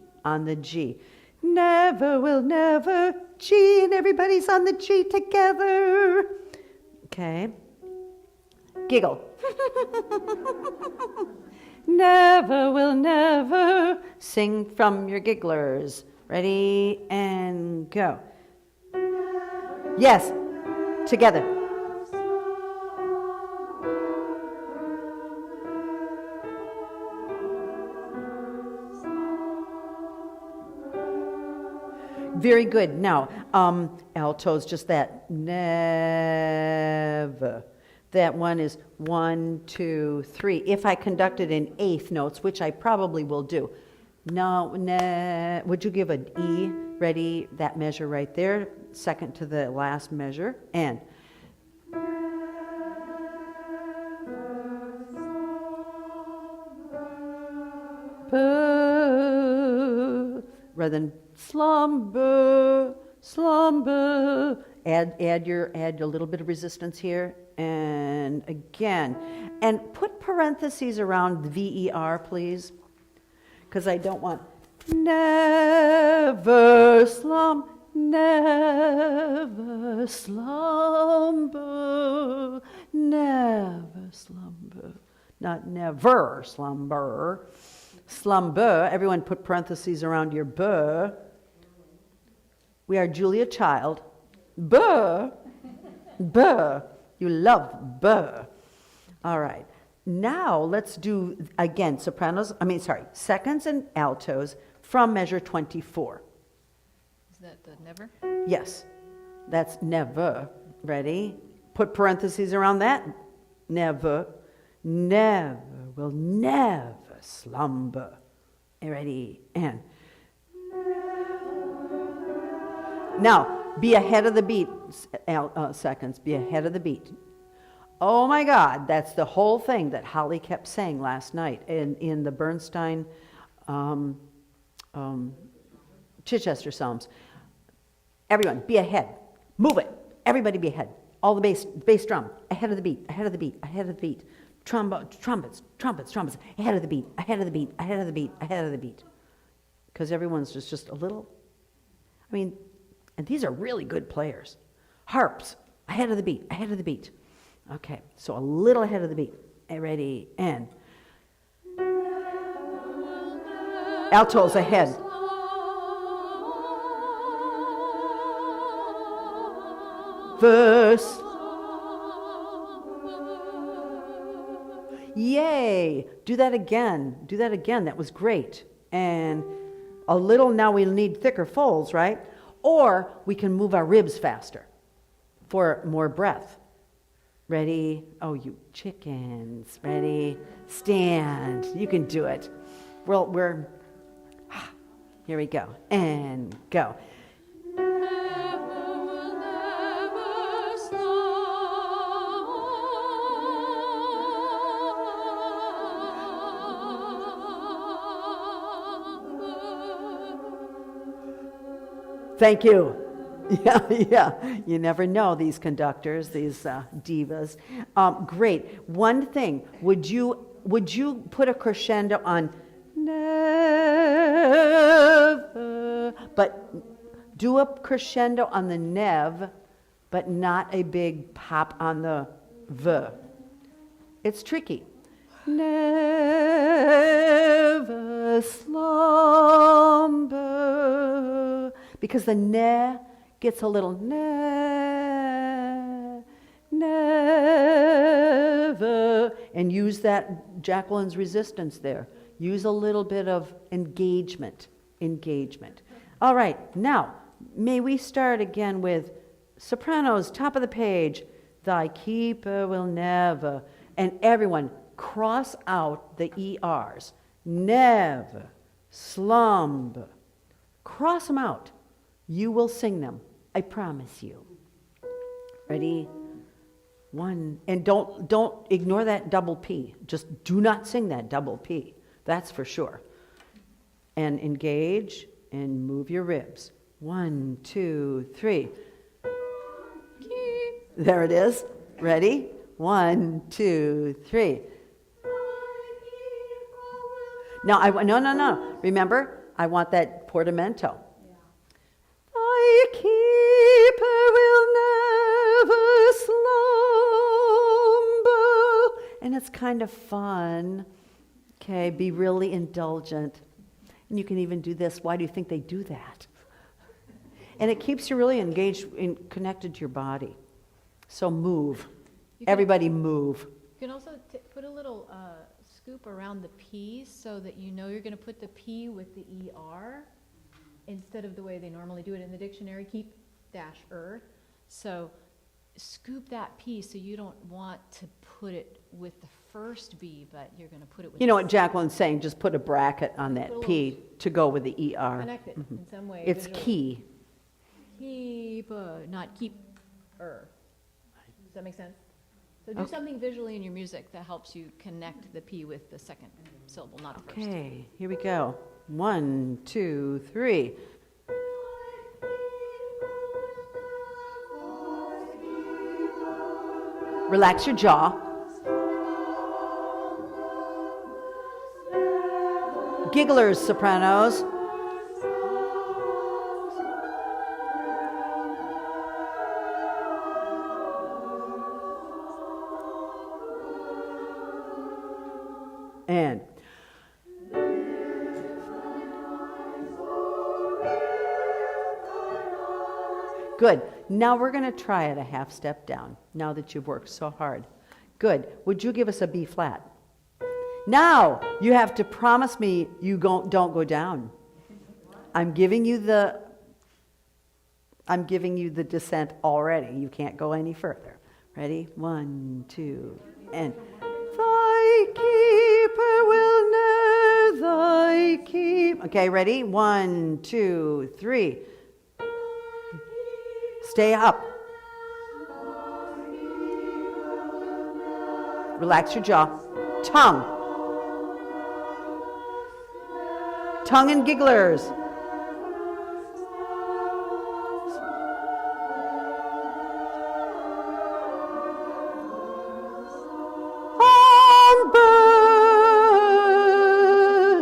Never will never, G, and everybody's on the G together. Okay. Giggle. Never will never. Sing from your gigglers. Ready, and go. Yes, together. Very good. Now, altos, just that. Never. That one is 1, 2, 3. If I conducted in eighth notes, which I probably will do. No, would you give an E? Ready? That measure right there. Second to the last measure. And. Rather than slumber, slumber. Add a little bit of resistance here, and again, and put parentheses around VER, please, because I don't want never slumber, never slumber, never slumber, not never, slumber. Slumber, everyone put parentheses around your burr. We are Julia Child. Burr, burr. You love burr. All right. Now let's do, again, seconds and altos from measure 24. Is that the never? Yes, that's never. Ready? Put parentheses around that. Never, never will never slumber. Ready? And now be ahead of the beat, seconds. Be ahead of the beat. Oh my God, that's the whole thing that Holly kept saying last night in the Bernstein Chichester Psalms. Everyone, be ahead. Move it. Everybody be ahead. All the bass drum, ahead of the beat, ahead of the beat, ahead of the beat. Trumpets, ahead of the beat, ahead of the beat, ahead of the beat, ahead of the beat. Because everyone's just a little, and these are really good players. Harps, ahead of the beat, ahead of the beat. Okay, so a little ahead of the beat. Ready, and altos ahead. Verse. Yay! Do that again. Do that again. That was great. And a little, now we'll need thicker folds, right? Or we can move our ribs faster for more breath. Ready? Oh, you chickens. Ready? Stand. You can do it. Well, here we go. And go. Thank you. Yeah. You never know these conductors, these divas. Great. One thing, would you put a crescendo on never, but do a crescendo on the nev, but not a big pop on the v. It's tricky. Never slumber. Because the ne gets a little never, and use that Jacqueline's resistance there. Use a little bit of engagement. All right, now, may we start again with sopranos, top of the page. Thy keeper will never, and everyone cross out the ERs. Never slumber. Cross them out. You will sing them. I promise you. Ready? One. And don't ignore that double P. Just do not sing that double P. That's for sure. And engage and move your ribs. 1, 2, 3. There it is. Ready? 1, 2, 3. Now, no. Remember, I want that portamento. Thy keeper will never slumber. And it's kind of fun. Okay, be really indulgent. And you can even do this. Why do you think they do that? And it keeps you really engaged and connected to your body. So move. Everybody move. You can also put a little scoop around the P so that you know you're going to put the P with the ER instead of the way they normally do it in the dictionary, keep -er. So scoop that P so you don't want to put it with the first B, but you're going to put it with You know what Jacqueline's saying, just put a bracket on that P to go with the ER. Connect it in some way. It's visually. key. Keep, not keep-er. Does that make sense? So do something visually in your music that helps you connect the P with the second syllable, not the first. Okay, here we go. 1, 2, 3. Relax your jaw. Gigglers, sopranos. and. Good. Now we're going to try it a half step down, now that you've worked so hard. Good. Would you give us a B flat? Now, you have to promise me you don't go down. I'm giving you the descent already. You can't go any further. Ready? 1, 2, and. Thy keeper will know thy keep. Okay, ready? 1, 2, 3. Stay up. Relax your jaw. Tongue. Tongue and gigglers.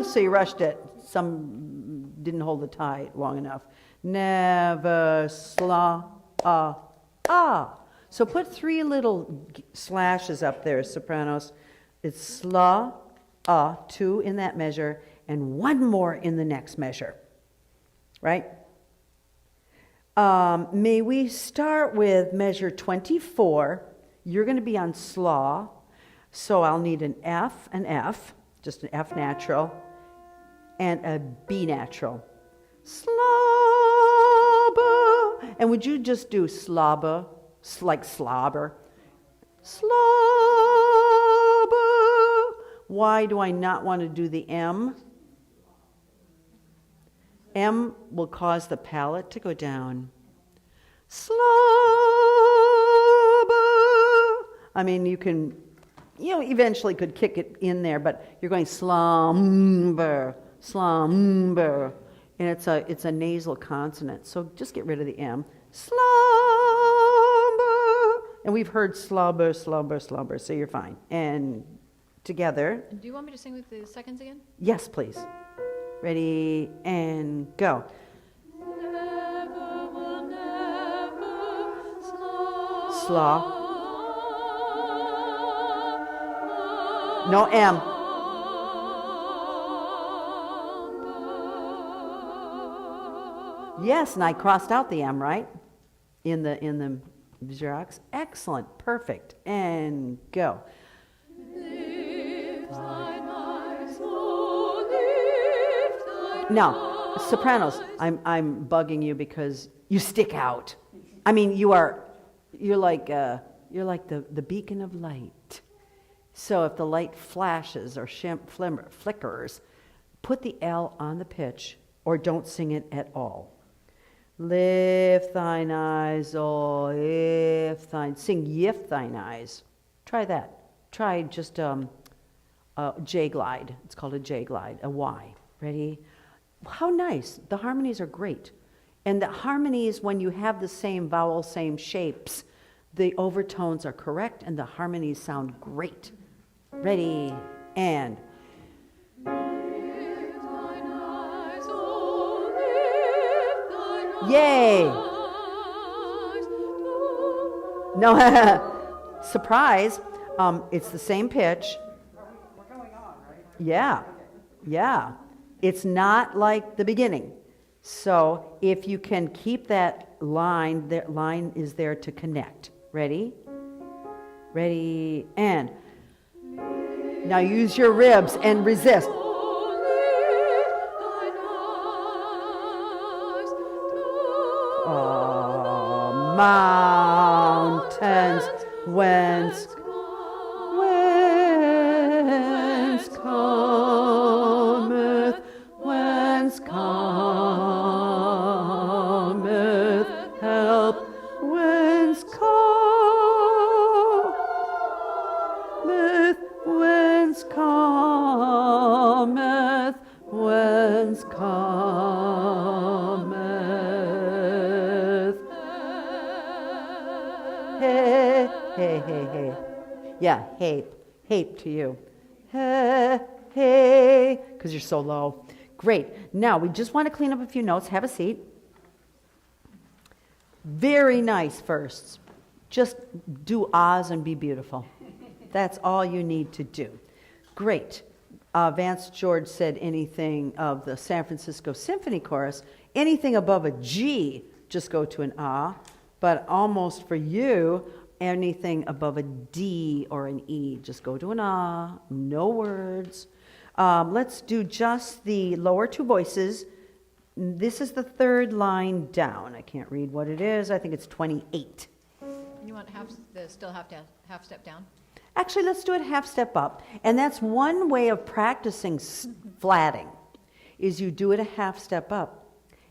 So you rushed it. Some didn't hold the tie long enough. Never So put 3 little slashes up there, sopranos. It's 2 in that measure, and 1 more in the next measure. Right? May we start with measure 24. You're going to be on slaw, so I'll need an F, just an F natural, and a B natural. Slobber. And would you just do slobber, like slobber? Slobber. Why do I not want to do the M? M will cause the palate to go down. Slobber. I mean, you eventually could kick it in there, but you're going slumber. Slumber, and it's a nasal consonant, so just get rid of the M. Slumber, and we've heard slumber, so you're fine. And together. Do you want me to sing with the seconds again? Yes, please. Ready, and go. Never will never Slaw. No M. Yes, and I crossed out the M, right? In the Xerox. Excellent, perfect. And go. Now, sopranos, I'm bugging you because you stick out. I mean, you're like the beacon of light. So if the light flashes or flickers, put the L on the pitch or don't sing it at all. Lift thine eyes, oh, lift thine. Sing yift thine eyes. Try that. Try just a J glide. It's called a J glide, a Y. Ready? How nice. The harmonies are great. And the harmonies, when you have the same vowel, same shapes, the overtones are correct and the harmonies sound great. Ready? And. Yay! No, surprise. It's the same pitch. We're going on, right? Yeah. It's not like the beginning. So if you can keep that line is there to connect. Ready? Ready, and. Now use your ribs and resist. Mountains, whence cometh help, whence cometh. Hey. Yeah, hape to you. Hey, because you're so low. Great. Now, we just want to clean up a few notes. Have a seat. Very nice firsts. Just do ahs and be beautiful. That's all you need to do. Great. Vance George said anything of the San Francisco Symphony Chorus, anything above a G, just go to an ah. But almost for you, anything above a D or an E, just go to an ah, no words. Let's do just the lower two voices. This is the third line down. I can't read what it is. I think it's 28. You want still have to half step down? Actually, let's do it half step up. And that's one way of practicing flatting, is you do it a half step up,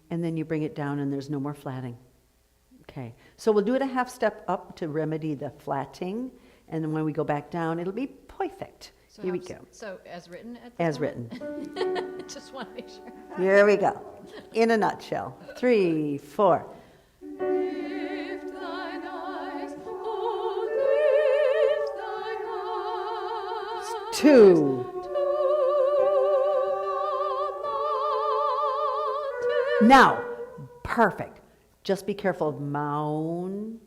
and then you bring it down and there's no more flatting. Okay, so we'll do it a half step up to remedy the flatting, and then when we go back down, it'll be perfect. So Here we go. So as written at the As moment? written. Just want to make sure. Here we go. In a nutshell. 3, 4. Lift thine eyes, oh, lift thine eyes 2. to the mountains. Now, perfect. Just be careful of mountains.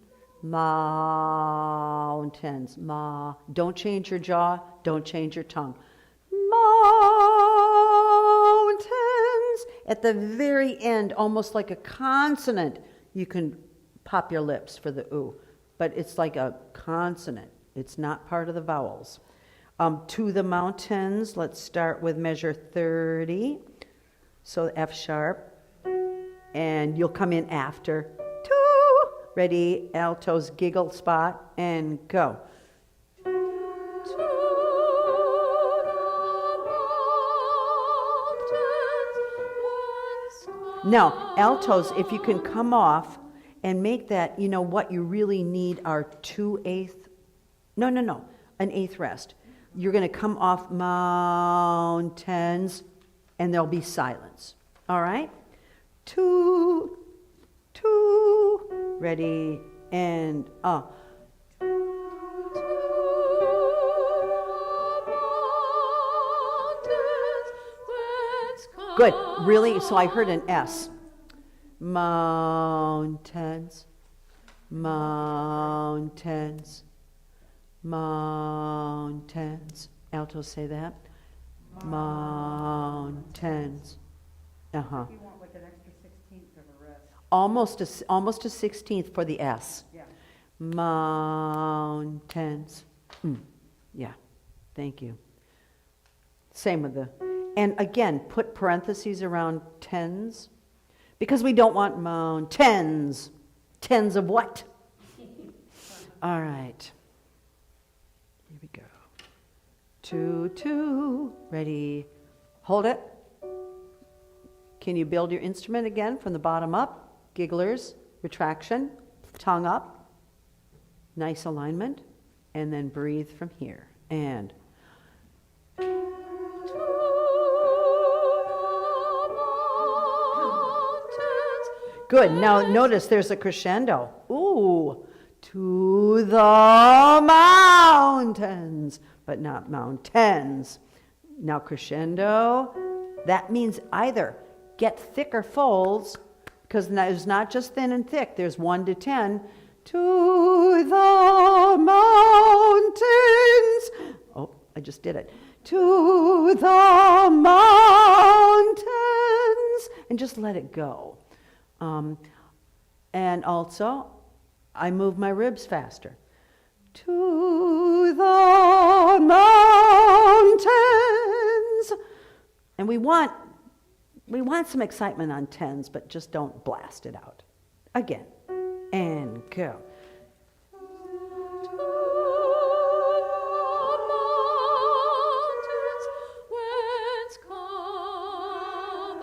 Don't change your jaw. Don't change your tongue. Mountains. At the very end, almost like a consonant, you can pop your lips for the ooh. But it's like a consonant. It's not part of the vowels. To the mountains, let's start with measure 30. So F sharp. And you'll come in after. 2. Ready, alto's giggle spot, and go. Now, altos, if you can come off and make that, you know, what you really need are 2/8. No, an eighth rest. You're going to come off mountains, and there'll be silence. All right? 2, 2, ready, and Good, really, so I heard an S. Mountains, mountains, mountains. Altos say that. Mountains. Uh-huh. You want like an extra 16th of a rest. Almost a 16th for the S. Yeah. Mountains. Yeah, thank you. Same with the, and again, put parentheses around tens, because we don't want mountains. Tens of what? All right. Here we go. 2, 2, ready. Hold it. Can you build your instrument again from the bottom up? Gigglers, retraction, tongue up, nice alignment, and then breathe from here. And good. Now notice there's a crescendo. Ooh, to the mountains, but not mountains. Now crescendo, that means either get thicker folds, because there's not just thin and thick, there's 1 to 10. To the mountains. Oh, I just did it. To the mountains. And just let it go. And also, I move my ribs faster. To the mountains. And we want some excitement on tens, but just don't blast it out. Again, and go.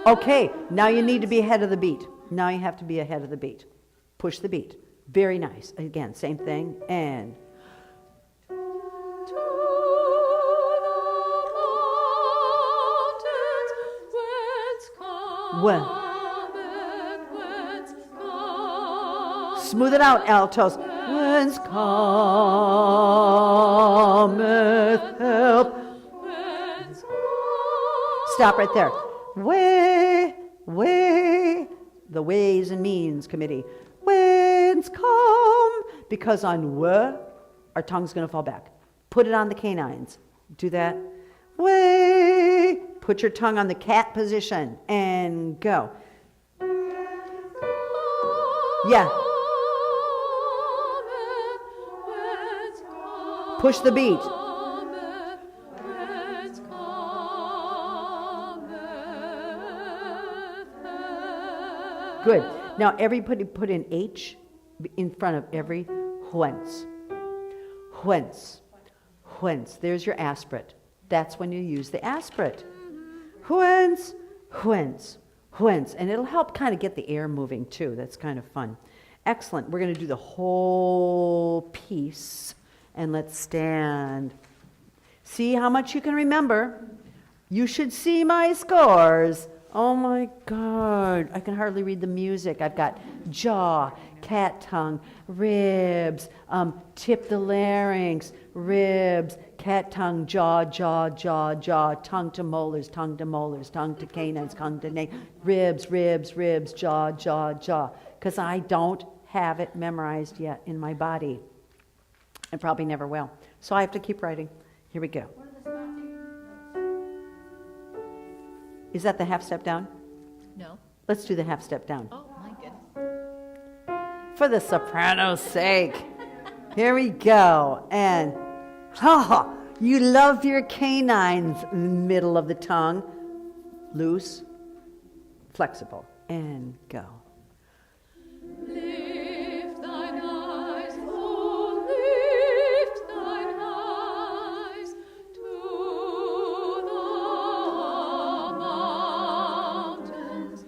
Okay, now you need to be ahead of the beat. Now you have to be ahead of the beat. Push the beat. Very nice. Again, same thing, and when. Smooth it out, altos. Whence cometh help? Stop right there. Way. The Ways and Means Committee. Whence come? Because on w, our tongue's going to fall back. Put it on the canines. Do that. Way. Put your tongue on the cat position and go. Yeah. Push the beat. Good. Now everybody put an H in front of every whence. Whence. Whence. There's your aspirate. That's when you use the aspirate. Whence. Whence. Whence. And it'll help kind of get the air moving too. That's kind of fun. Excellent. We're going to do the whole piece. And let's stand. See how much you can remember. You should see my scores. Oh my God. I can hardly read the music. I've got jaw, cat tongue, ribs, tip the larynx, ribs, cat tongue, jaw, jaw, jaw, jaw, tongue to molars, tongue to molars, tongue to canines, tongue to ribs, ribs, ribs, jaw, jaw, jaw. Because I don't have it memorized yet in my body. I probably never will. So I have to keep writing. Here we go. Is that the half step down? No. Let's do the half step down. Oh, my goodness. For the soprano's sake. Here we go. And, you love your canines, middle of the tongue. Loose, flexible, and go. Lift thine eyes, oh, lift thine eyes to the mountains,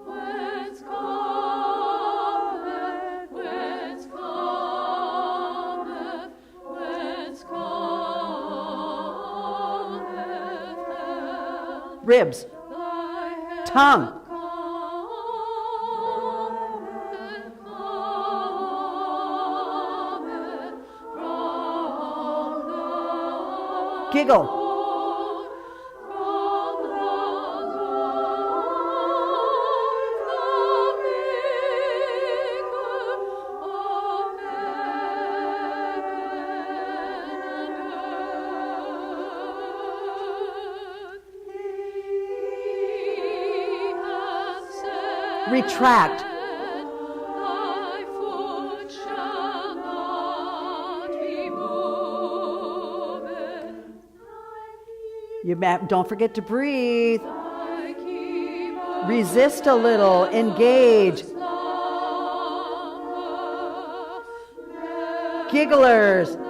whence cometh, whence cometh, whence cometh help. Ribs, Thy help tongue, giggle, retract, thy foot shall not be moved. don't forget to breathe. Thy keeper Resist a little, engage. slumber, Gigglers, never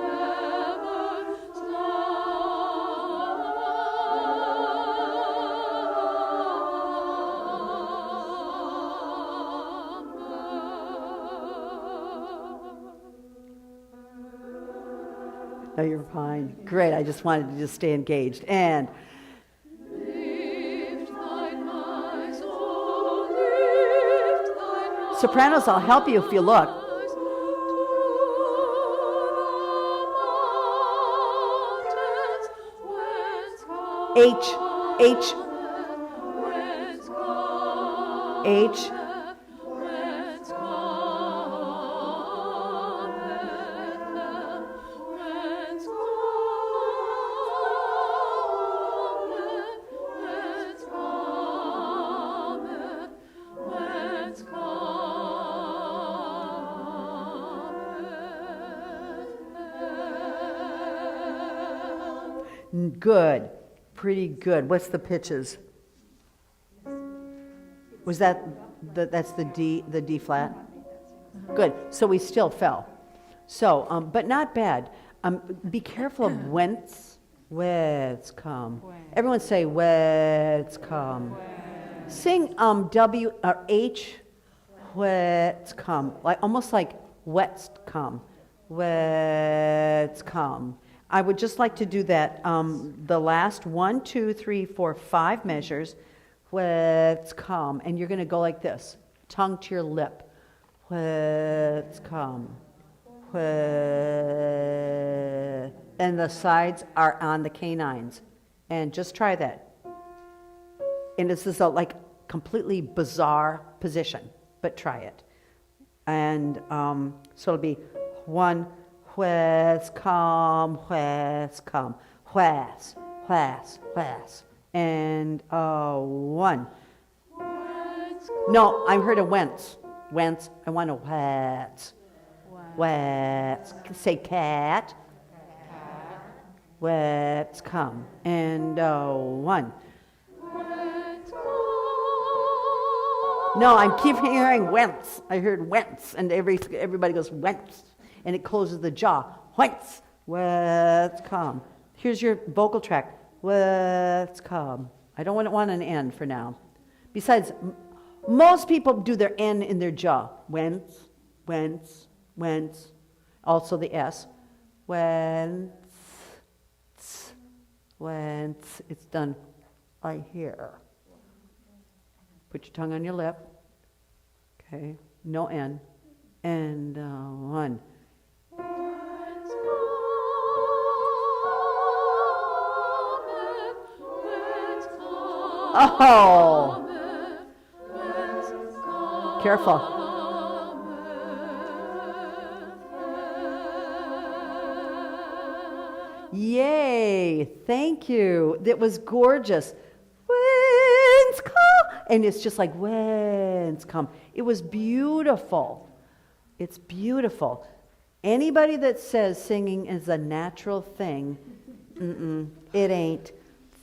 no, you're fine. Great, I just wanted to just stay engaged. And lift thine eyes, oh, lift thine eyes. sopranos, I'll help you if you look. H, H, H, good. Pretty good. What's the pitches? Was that's the D flat? Good. So we still fell. So, but not bad. Be careful of whence come. Everyone say whence come. Sing W or H whence come, like almost like whence come. Whence come. I would just like to do that, the last 1, 2, 3, 4, 5 measures, whence come, and you're going to go like this, tongue to your lip, whence come, and the sides are on the canines, and just try that. And this is a like completely bizarre position, but try it. And so it'll be 1, whence come, whence come, whence, whence, whence, And 1. No, I heard a whence. Whence. I want a whats. Whats. Say cat. Whats come. And 1. No, I keep hearing whence. I heard whence, and everybody goes whence, and it closes the jaw. Whence. Whence come. Here's your vocal track. Whence come. I don't want an N for now. Besides, most people do their N in their jaw. Whence, whence, whence. Also the S. Whence, whence. It's done right here. Put your tongue on your lip. Okay, no N. And 1. Oh! Careful. Yay! Thank you. That was gorgeous. Whence come? And it's just like whence come. It was beautiful. It's beautiful. Anybody that says singing is a natural thing, it ain't.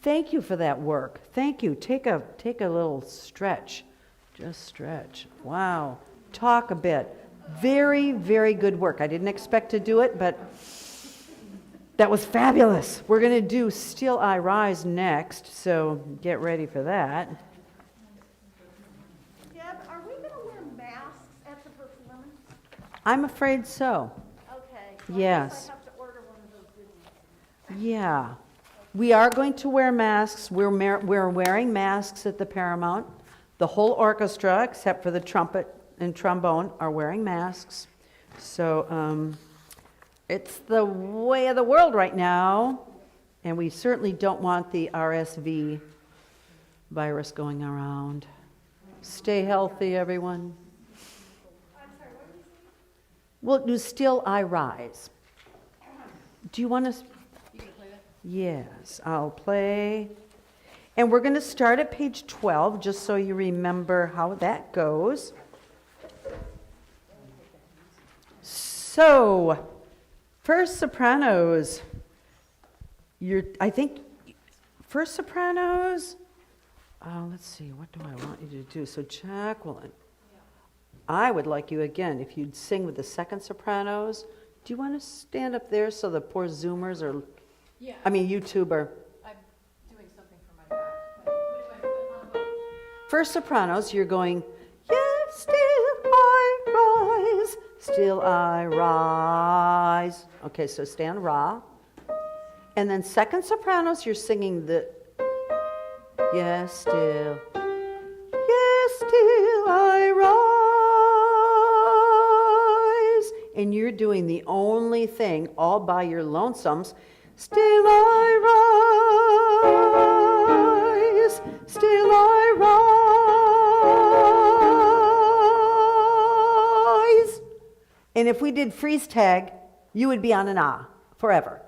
Thank you for that work. Thank you. Take a little stretch. Just stretch. Wow. Talk a bit. Very, very good work. I didn't expect to do it, but that was fabulous. We're going to do Still I Rise next, so get ready for that. Deb, are we going to wear masks at the performance? I'm afraid so. Okay. Yes. I have to order one of those goodies. Yeah. We are going to wear masks. We're wearing masks at the Paramount. The whole orchestra, except for the trumpet and trombone, are wearing masks. So it's the way of the world right now. And we certainly don't want the RSV virus going around. Stay healthy, everyone. I'm sorry, what did you say? Well, do Still I Rise. Do you want to? You gonna play that? Yes, I'll play. And we're going to start at page 12, just so you remember how that goes. So, first sopranos. I think, first sopranos, let's see, what do I want you to do? So, Jacqueline, I would like you again, if you'd sing with the second sopranos. Do you want to stand up there so the poor Zoomers are, Yeah. YouTuber? I'm doing something for my back. First sopranos, you're going, yes, still I rise, still I rise. Okay, so stand ra. And then second sopranos, you're singing the, yes, still I rise. And you're doing the only thing all by your lonesomes, still I rise, still I rise. And if we did freeze tag, you would be on an ah forever.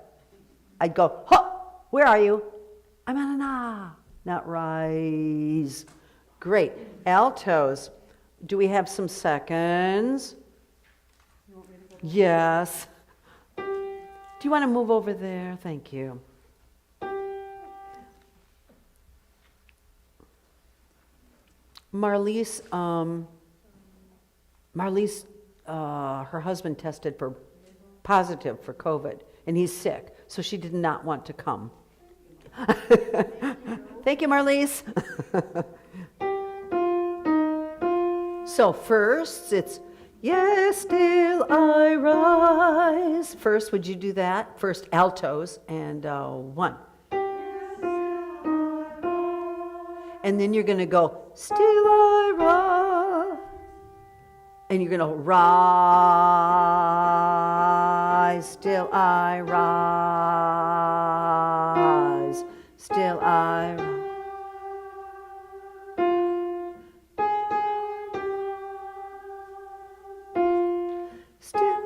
I'd go, huh, where are you? I'm on an ah, not rise. Great. Altos, do we have some seconds? Yes. Do you want to move over there? Thank you. Marlise, her husband tested positive for COVID, and he's sick, so she did not want to come. Thank you, Marlise. So first, it's, yes, still I rise. First, would you do that? First, altos, and 1. And then you're going to go, still I rise. And you're going to rise, still I rise, still I rise. Still.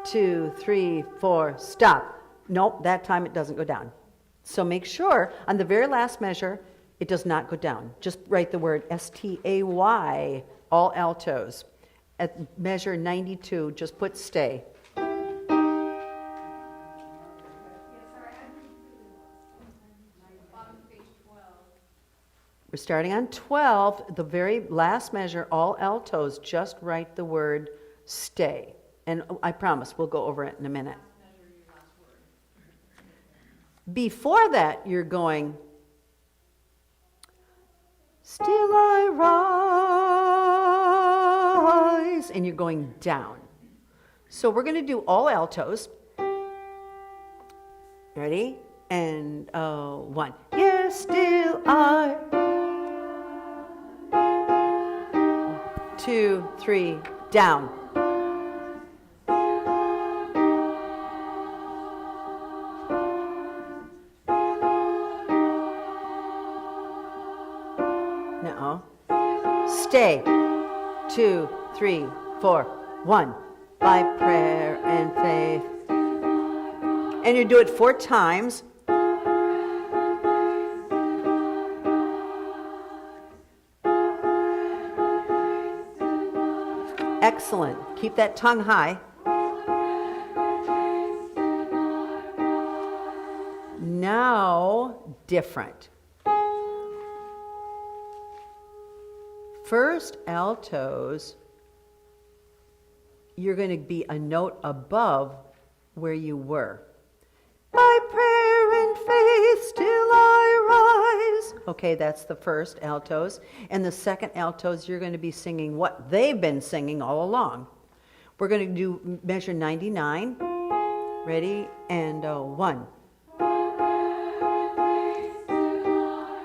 2, 3, 4, stop. Nope, that time it doesn't go down. So make sure on the very last measure, it does not go down. Just write the word S-T-A-Y, all altos. At measure 92, just put stay. We're starting on 12, the very last measure, all altos, just write the word stay. And I promise we'll go over it in a minute. Before that, you're going, still I rise, and you're going down. So we're going to do all altos. Ready? And 1. Yes, still I. 2, 3, down. No. Stay. 2, 3, 4, 1. By prayer and faith. And you do it 4 times. Excellent. Keep that tongue high. Now, different. First altos, you're going to be a note above where you were. By prayer and faith still I rise. Okay, that's the first altos. And the second altos, you're going to be singing what they've been singing all along. We're going to do measure 99. Ready? And 1.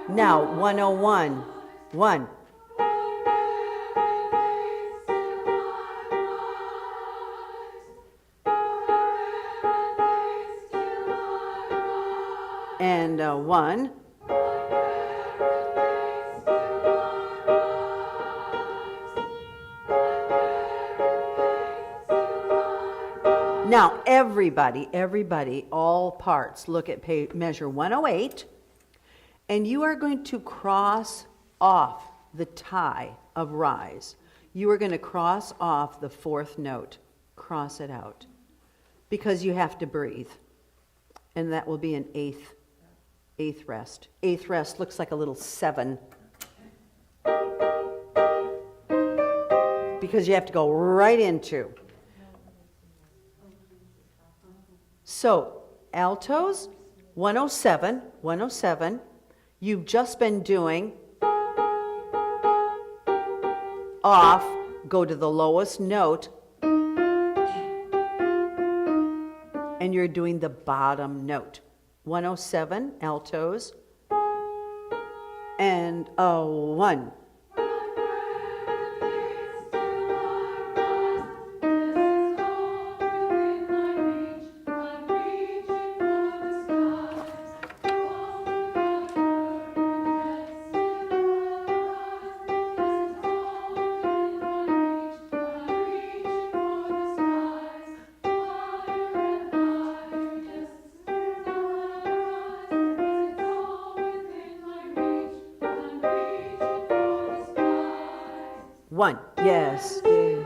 Now, 101. 1. And 1. Now, everybody, all parts, look at measure 108, and you are going to cross off the tie of rise. You are going to cross off the 4th note. Cross it out. Because you have to breathe. And that will be an 8th rest. 8th rest looks like a little 7. Because you have to go right into. So, altos, 107, 107. You've just been doing off, go to the lowest note, and you're doing the bottom note. 107, altos, and 1. One, yes, still.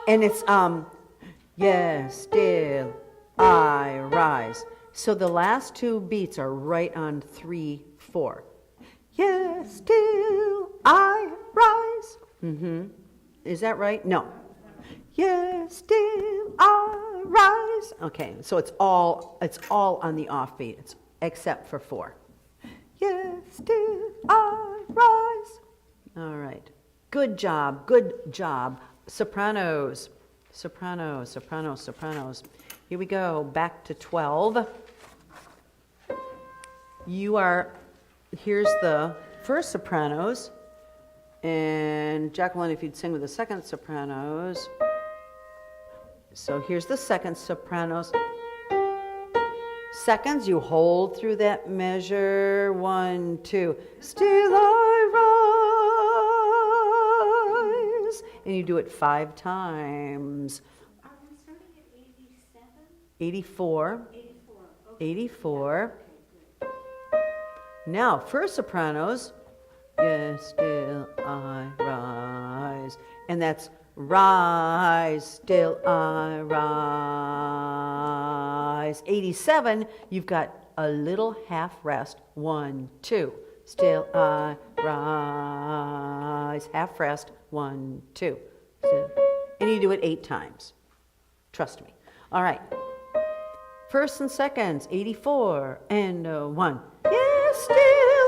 And it's yes, still I rise. So the last 2 beats are right on 3, 4. Yes, still I rise. Is that right? No. Yes, still I rise. Okay, so it's all on the offbeat, except for 4. Yes, still I rise. All right. Good job. Good job. Sopranos. Sopranos, sopranos, sopranos. Here we go. Back to 12. Here's the first sopranos. And Jacqueline, if you'd sing with the second sopranos. So here's the second sopranos. Seconds, you hold through that measure. 1, 2. Still I rise. And you do it 5 times. Are we starting at 87? 84. 84, 84. Now, for sopranos, yes, still I rise. And that's rise, still I rise. 87, you've got a little half rest. 1, 2. Still I rise. Half rest. 1, 2. Still. And you do it 8 times. Trust me. All right. Firsts and seconds, 84 and 1. Yes, still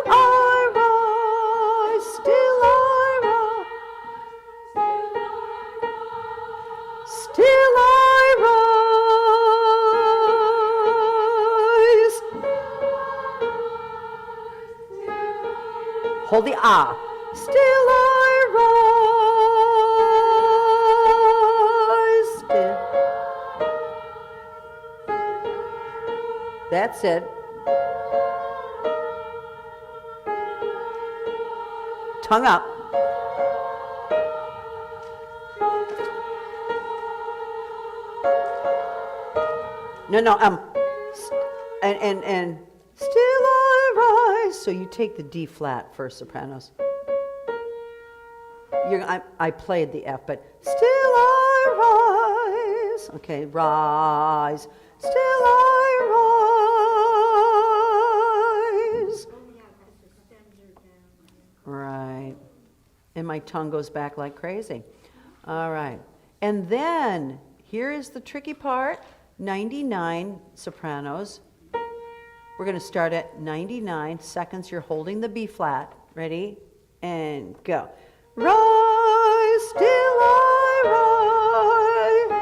I rise, still I rise, still I rise. Hold the ah. Still I rise, still. That's it. Tongue up. No, and still I rise. So you take the D flat for sopranos. I played the F, but still I rise. Okay, rise. Still I rise. Right. And my tongue goes back like crazy. All right. And then, here is the tricky part. 99 sopranos. We're going to start at 99 seconds. You're holding the B flat. Ready? And go. Rise, still I rise.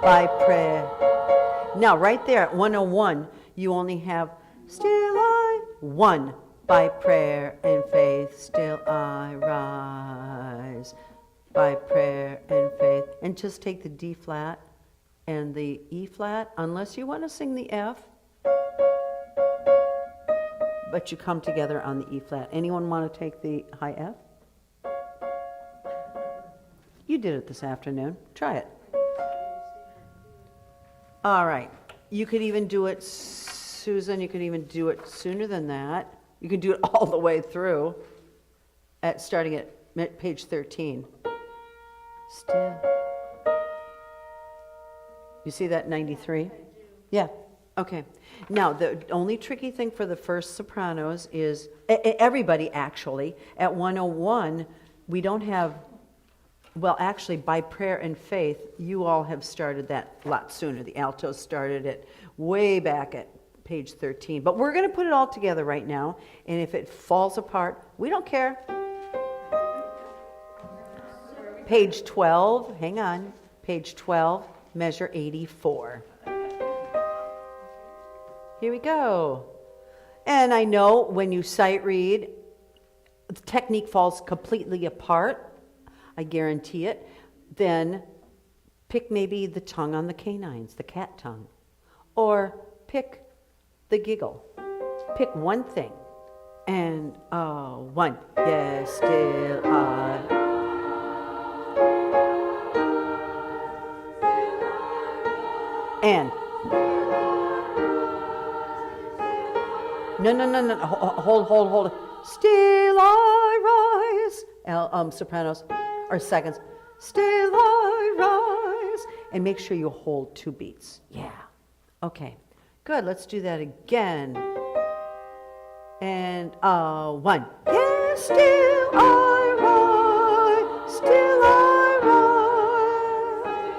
By prayer. Now, right there at 101, you only have still I, 1. By prayer and faith, still I rise. By prayer and faith. And just take the D flat and the E flat, unless you want to sing the F. But you come together on the E flat. Anyone want to take the high F? You did it this afternoon. Try it. All right. You could even do it, Susan, you could even do it sooner than that. You can do it all the way through, starting at page 13. Still. You see that 93? Yeah. Okay. Now, the only tricky thing for the first sopranos is, everybody actually, at 101, we don't have, well, actually, by prayer and faith, you all have started that a lot sooner. The altos started it way back at page 13. But we're going to put it all together right now, and if it falls apart, we don't care. Page 12, hang on, page 12, measure 84. Here we go. And I know when you sight read, the technique falls completely apart. I guarantee it. Then pick maybe the tongue on the canines, the cat tongue. Or pick the giggle. Pick one thing. And 1. Yes, still I. And. No. Hold. Still I rise. Sopranos or seconds. Still I rise. And make sure you hold 2 beats. Yeah. Okay. Good. Let's do that again. And 1. Yes, still I rise. Still I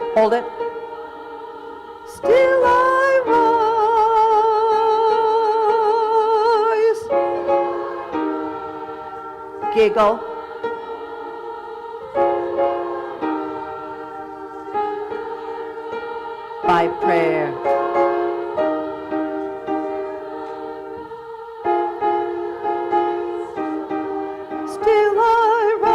rise. Hold it. Still I rise. Giggle. By prayer. Still I rise.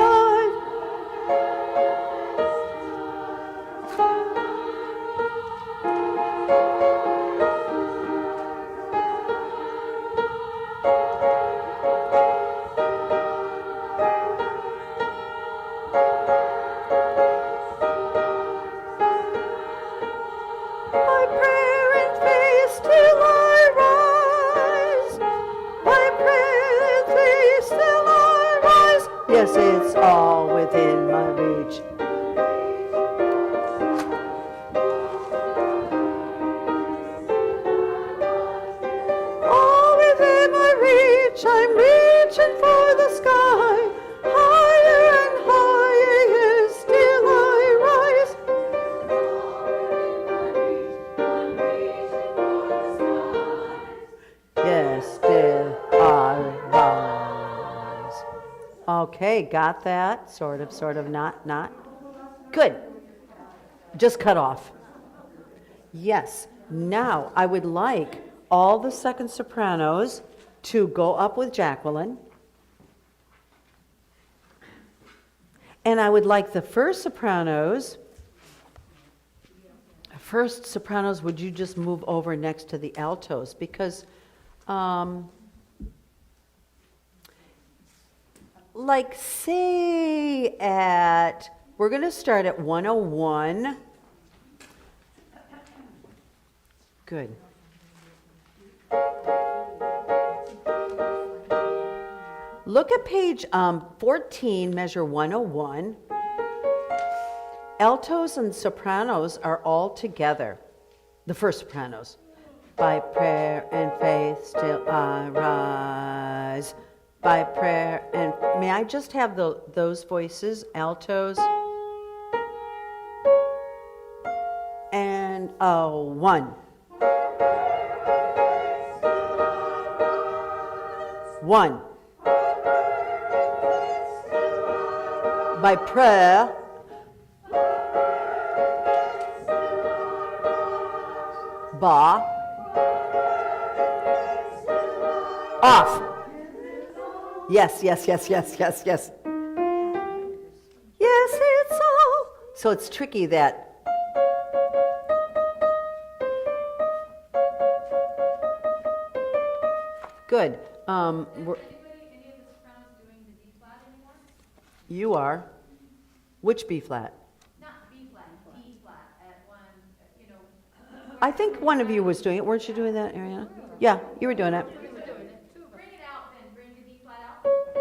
By prayer. Okay, got that. Sort of, not. Good. Just cut off. Yes. Now, I would like all the second sopranos to go up with Jacqueline. And I would like the first sopranos, would you just move over next to the altos? Because, like, say we're going to start at 101. Good. Look at page 14, measure 101. Altos and sopranos are all together. The first sopranos. By prayer and faith still I rise. By prayer and... May I just have those voices? Altos. And 1. 1. By prayer, ba, off. Yes. Yes, it's all. So it's tricky that. Good. Any of the sopranos doing the D flat anymore? You are. Which B flat? Not B flat, D flat at one, I think one of you was doing it. Weren't you doing that, Ariana? Yeah, you were doing it. Bring it out then, bring the D flat out. It's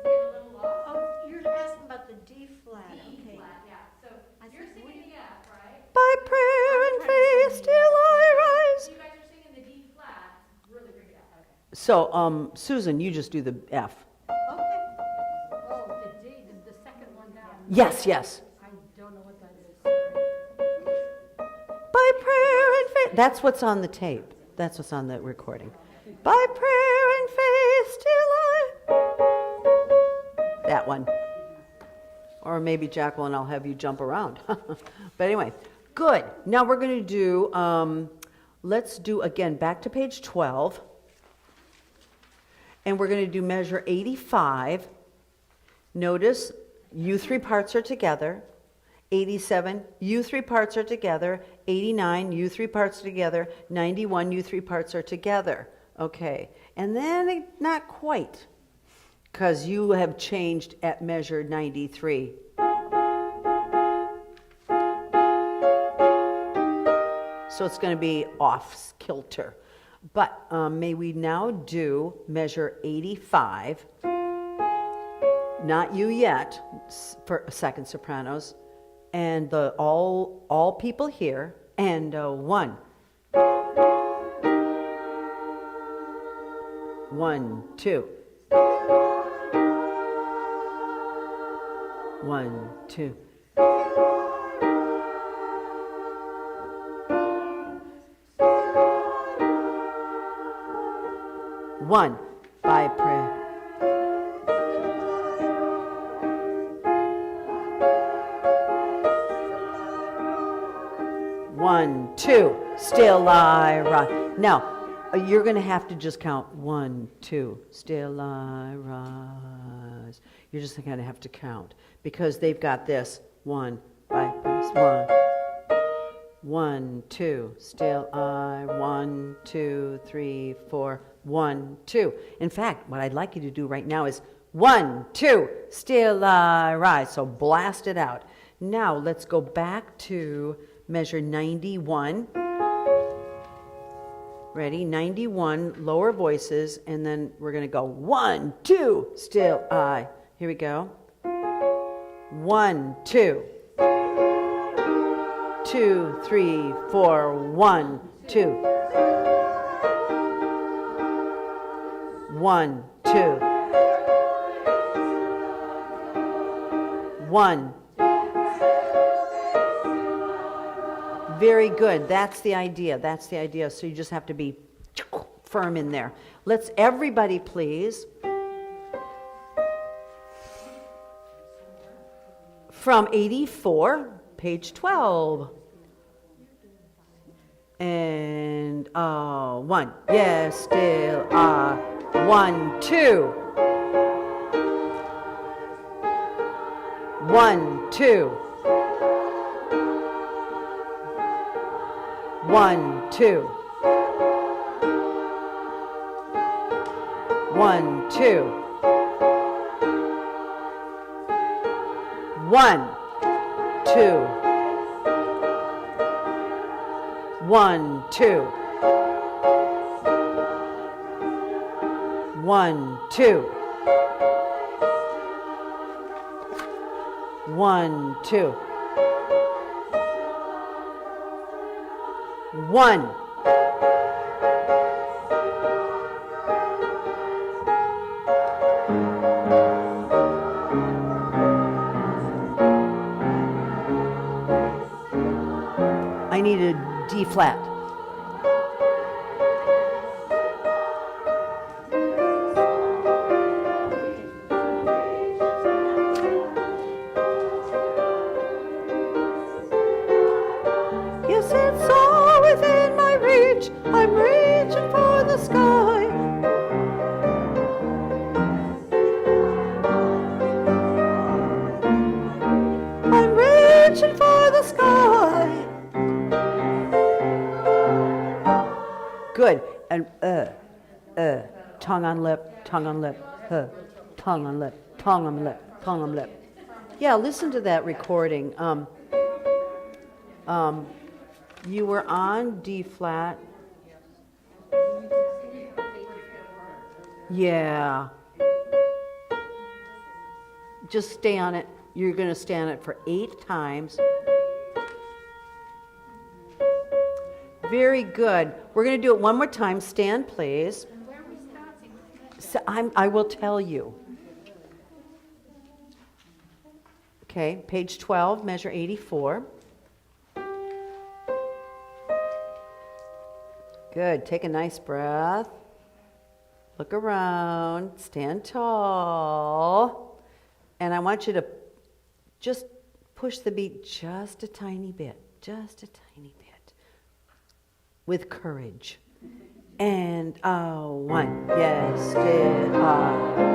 getting a little lost. Oh, you're asking about the D flat, D okay. flat, yeah. So you're singing the F, right? By prayer and faith still I rise. You guys are singing the D flat. Really bring it out. Okay. So, Susan, you just do the F. Okay. Oh, the D, the second one down. Yes. I don't know what that is. By prayer and faith. That's what's on the tape. That's what's on the recording. By prayer and faith still I... That one. Or maybe, Jacqueline, I'll have you jump around. But anyway, good. Now we're going to do, let's do, again, back to page 12. And we're going to do measure 85. Notice you three parts are together. 87, you three parts are together. 89, you three parts are together. 91, you three parts are together. Okay, and then not quite, because you have changed at measure 93. So it's going to be off kilter. But may we now do measure 85, not you yet, for second sopranos, and the all people here, and 1. 1, 2. 1, 2. One, by prayer. One, 2, still I rise. Now, you're going to have to just count 1, 2, still I rise. You're just going to have to count because they've got this 1, by prayer, 1. 1, 2, still I, 1, 2, 3, 4, 1, 2. In fact, what I'd like you to do right now is 1, 2, still I rise. So blast it out. Now let's go back to measure 91. Ready? 91, lower voices, and then we're going to go 1, 2, still I. Here we go. 1, 2. 2, 3, 4, 1, 2. 1, 2. 1. Very good. That's the idea. That's the idea. So you just have to be firm in there. Let's everybody please from 84, page 12. And 1. Yes, still are. 1, 2. 1, 2. 1, 2. 1, 2. 1, 2. 1, 2. 1, 2. 1, 2. 1. I need a D flat. Yes, it's all within my reach. I'm reaching for the sky. I'm reaching for the sky. Good. And tongue on lip, tongue on lip, tongue on lip, tongue on lip, tongue on lip. Yeah, listen to that recording. You were on D flat. Yeah. Just stay on it. You're going to stay on it for 8 times. Very good. We're going to do it one more time. Stand, please. And where are we starting? So I will tell you. Okay, page 12, measure 84. Good. Take a nice breath. Look around. Stand tall. And I want you to just push the beat just a tiny bit. Just a tiny bit. With courage. And 1. Yes, still are.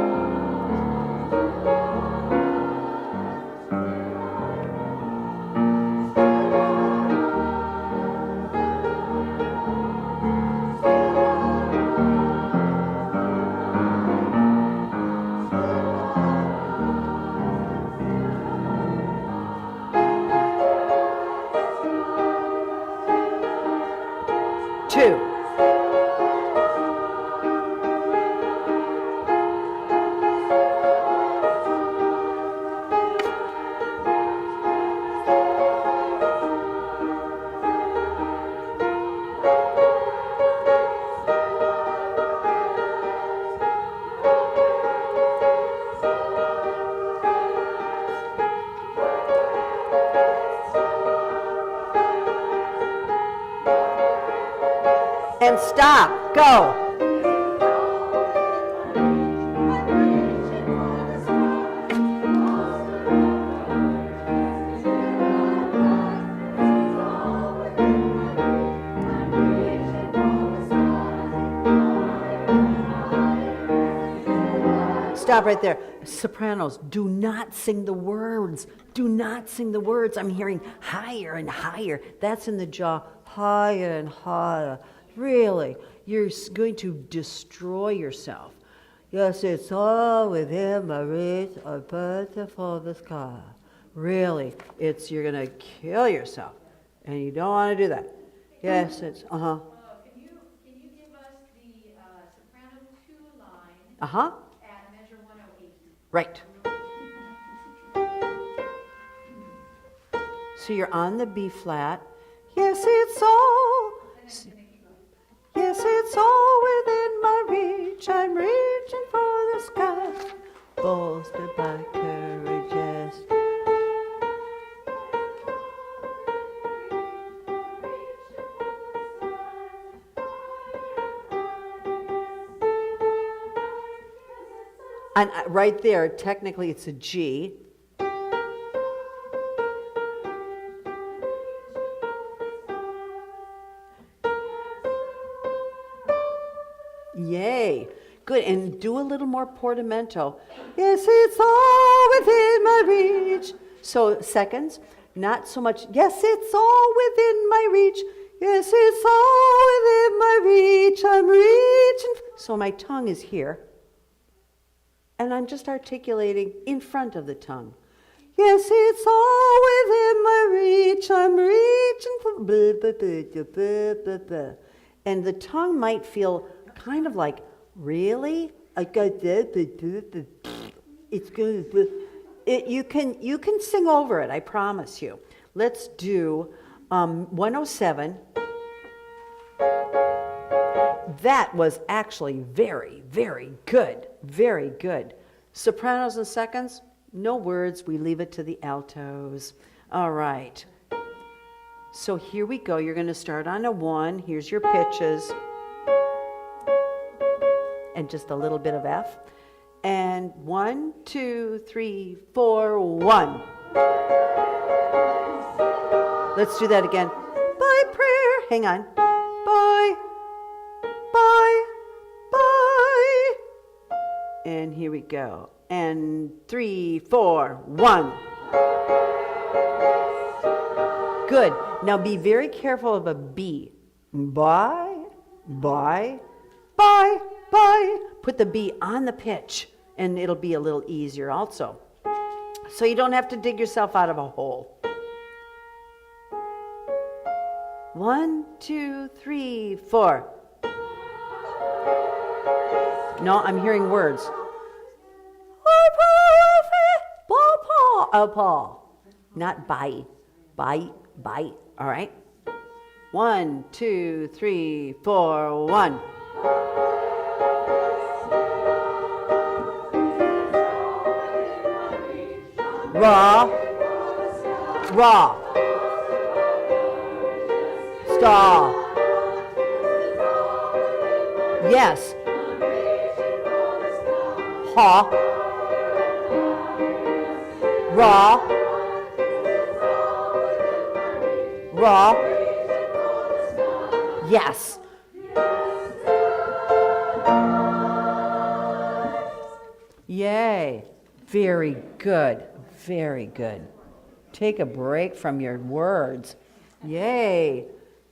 And stop. Go. Stop right there. Sopranos, do not sing the words. Do not sing the words. I'm hearing higher and higher. That's in the jaw. Higher and higher. Really, you're going to destroy yourself. Yes, it's all within my reach, a bird for the sky. Really, you're going to kill yourself, and you don't want to do that. Yes, it's, Can you give us the soprano 2 line at measure 108? Right. So you're on the B flat. Yes, it's all. Yes, it's all within my reach. I'm reaching for the sky. Bolstered by courage, yes. And right there, technically it's a G. Yay. Good. And do a little more portamento. Yes, it's all within my reach. So seconds, not so much. Yes, it's all within my reach. Yes, it's all within my reach. I'm reaching. So my tongue is here. And I'm just articulating in front of the tongue. Yes, it's all within my reach. I'm reaching for blah, blah, blah, blah, blah, blah. And the tongue might feel kind of like, really? I got that. It's good. You can sing over it, I promise you. Let's do 107. That was actually very, very good. Very good. Sopranos and seconds, no words. We leave it to the altos. All right. So here we go. You're going to start on a 1. Here's your pitches. And just a little bit of F. And 1, 2, 3, 4, 1. Let's do that again. By prayer. Hang on. Bye. Bye. Bye. And here we go. And 3, 4, 1. Good. Now be very careful of a B. Bye. Bye. Bye. Bye. Put the B on the pitch, and it'll be a little easier also. So you don't have to dig yourself out of a hole. 1, 2, 3, 4. No, I'm hearing words. Paul. Not bye. Bye. Bye. All right. 1, 2, 3, 4, 1. Raw. Stall. Yes. Ha. Raw. Yes. Yay. Very good. Very good. Take a break from your words. Yay.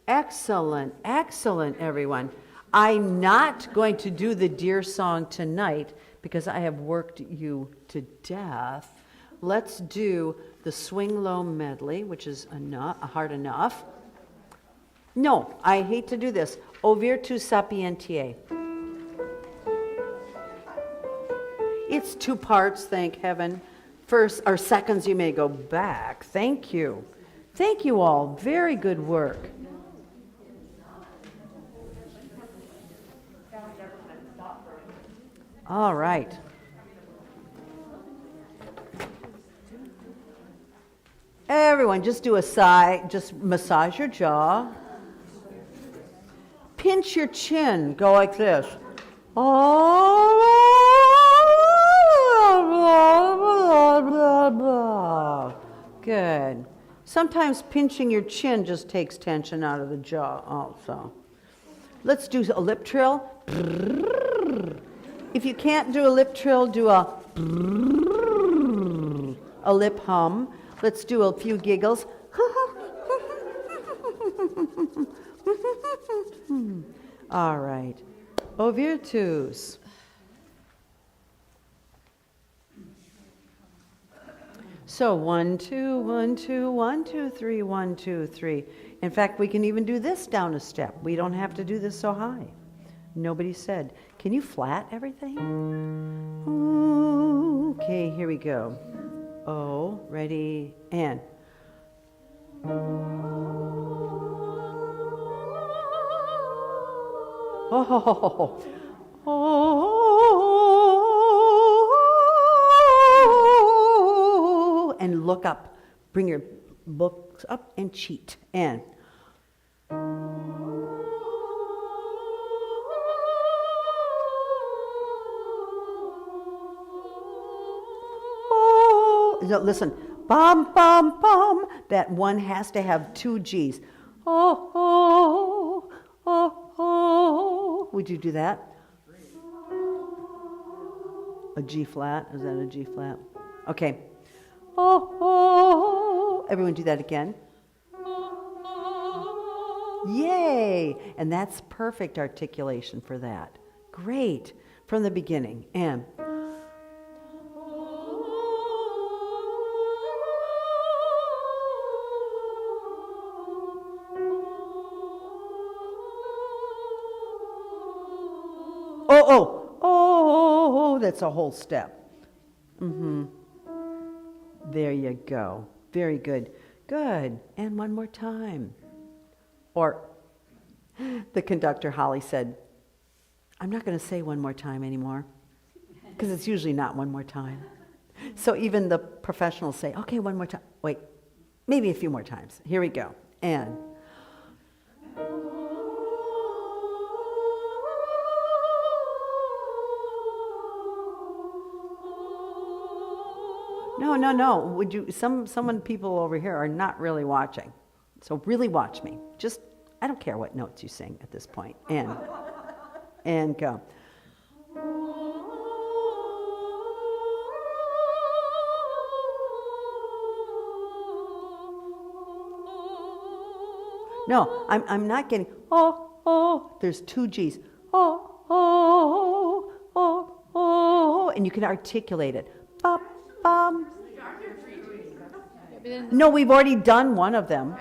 Excellent. Excellent, everyone. I'm not going to do the deer song tonight because I have worked you to death. Let's do the swing low medley, which is hard enough. No, I hate to do this. O virtu sapientiae. It's 2 parts, thank heaven. First, or seconds, you may go back. Thank you. Thank you all. Very good work. All right. Everyone, just do a sigh. Just massage your jaw. Pinch your chin. Go like this. Good. Sometimes pinching your chin just takes tension out of the jaw also. Let's do a lip trill. If you can't do a lip trill, do a lip hum. Let's do a few giggles. All right. O virtus. So 1, 2, 1, 2, 1, 2, 3, 1, 2, 3. In fact, we can even do this down a step. We don't have to do this so high. Nobody said. Can you flat everything? Okay, here we go. O, ready, and. And look up. Bring your books up and cheat. And. Listen, bum, bum, bum. That one has to have 2 G's. Oh. Would you do that? A G flat. Is that a G flat? Okay. Oh, oh. Everyone do that again. Yay! And that's perfect articulation for that. Great. From the beginning. And oh, that's a whole step. There you go. Very good. Good. And one more time. Or the conductor, Holly, said, I'm not going to say one more time anymore, because it's usually not one more time. So even the professionals say, okay, one more time. Wait, maybe a few more times. Here we go. And no. Would you? Some people over here are not really watching, so really watch me. Just, I don't care what notes you sing at this point. And go. No, I'm not getting oh. There's two G's. Oh, and you can articulate it. Bum, bum. No, we've already done one of them.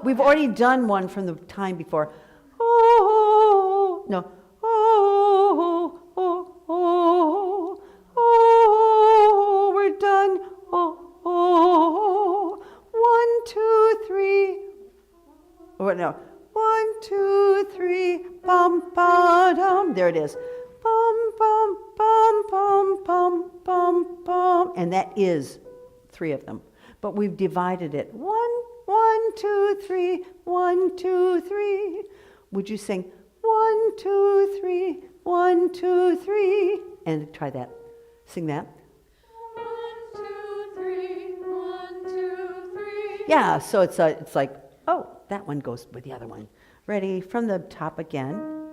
We've already done one from the time before. Oh, no. Oh, we're done. Oh, 1, 2, 3. Oh, no. 1, 2, 3. Bum, ba, dum. There it is. Bum, bum, bum, bum, bum, bum, bum. And that is 3 of them. But we've divided it. 1, 2, 3, 1, 2, 3. Would you sing 1, 2, 3, 1, 2, 3? And try that. Sing that. 1, 2, 3, 1, 2, 3. Yeah, so it's like, oh, that one goes with the other one. Ready? From the top again.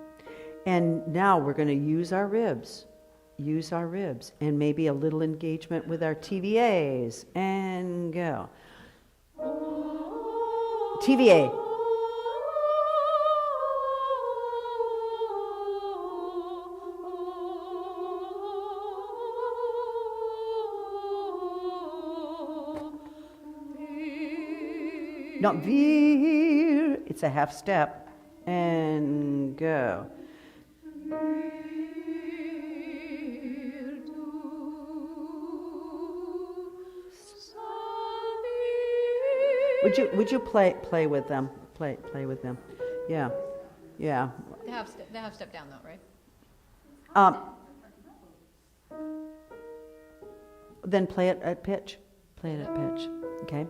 And now we're going to use our ribs. Use our ribs. And maybe a little engagement with our TVAs. And go. TVA. Not veer. It's a half step. And go. Would you play with them? Play with them. Yeah. They have step down though, right? Then play it at pitch. Play it at pitch. Okay?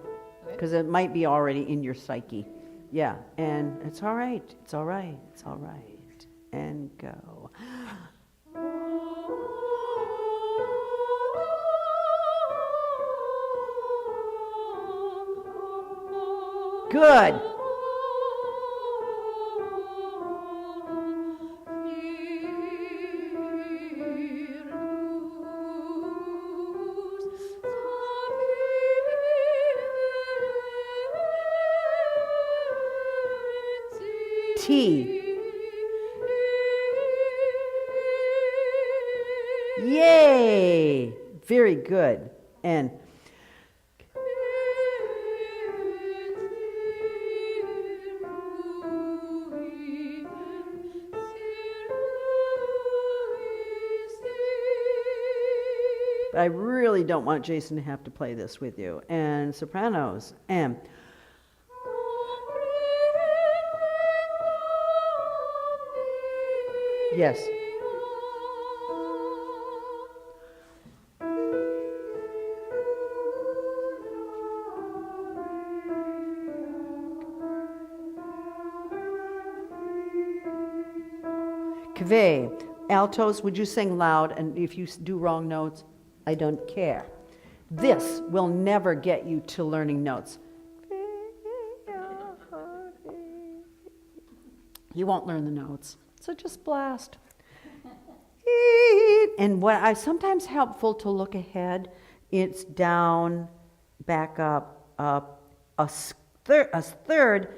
Because it might be already in your psyche. Yeah. And it's all right. It's all right. It's all right. And go. Good. T. Yay! Very good. And I really don't want Jason to have to play this with you. And sopranos. And yes. Kve. Altos, would you sing loud? And if you do wrong notes, I don't care. This will never get you to learning notes. You won't learn the notes, so just blast. And what I sometimes helpful to look ahead, it's down, back up, a third,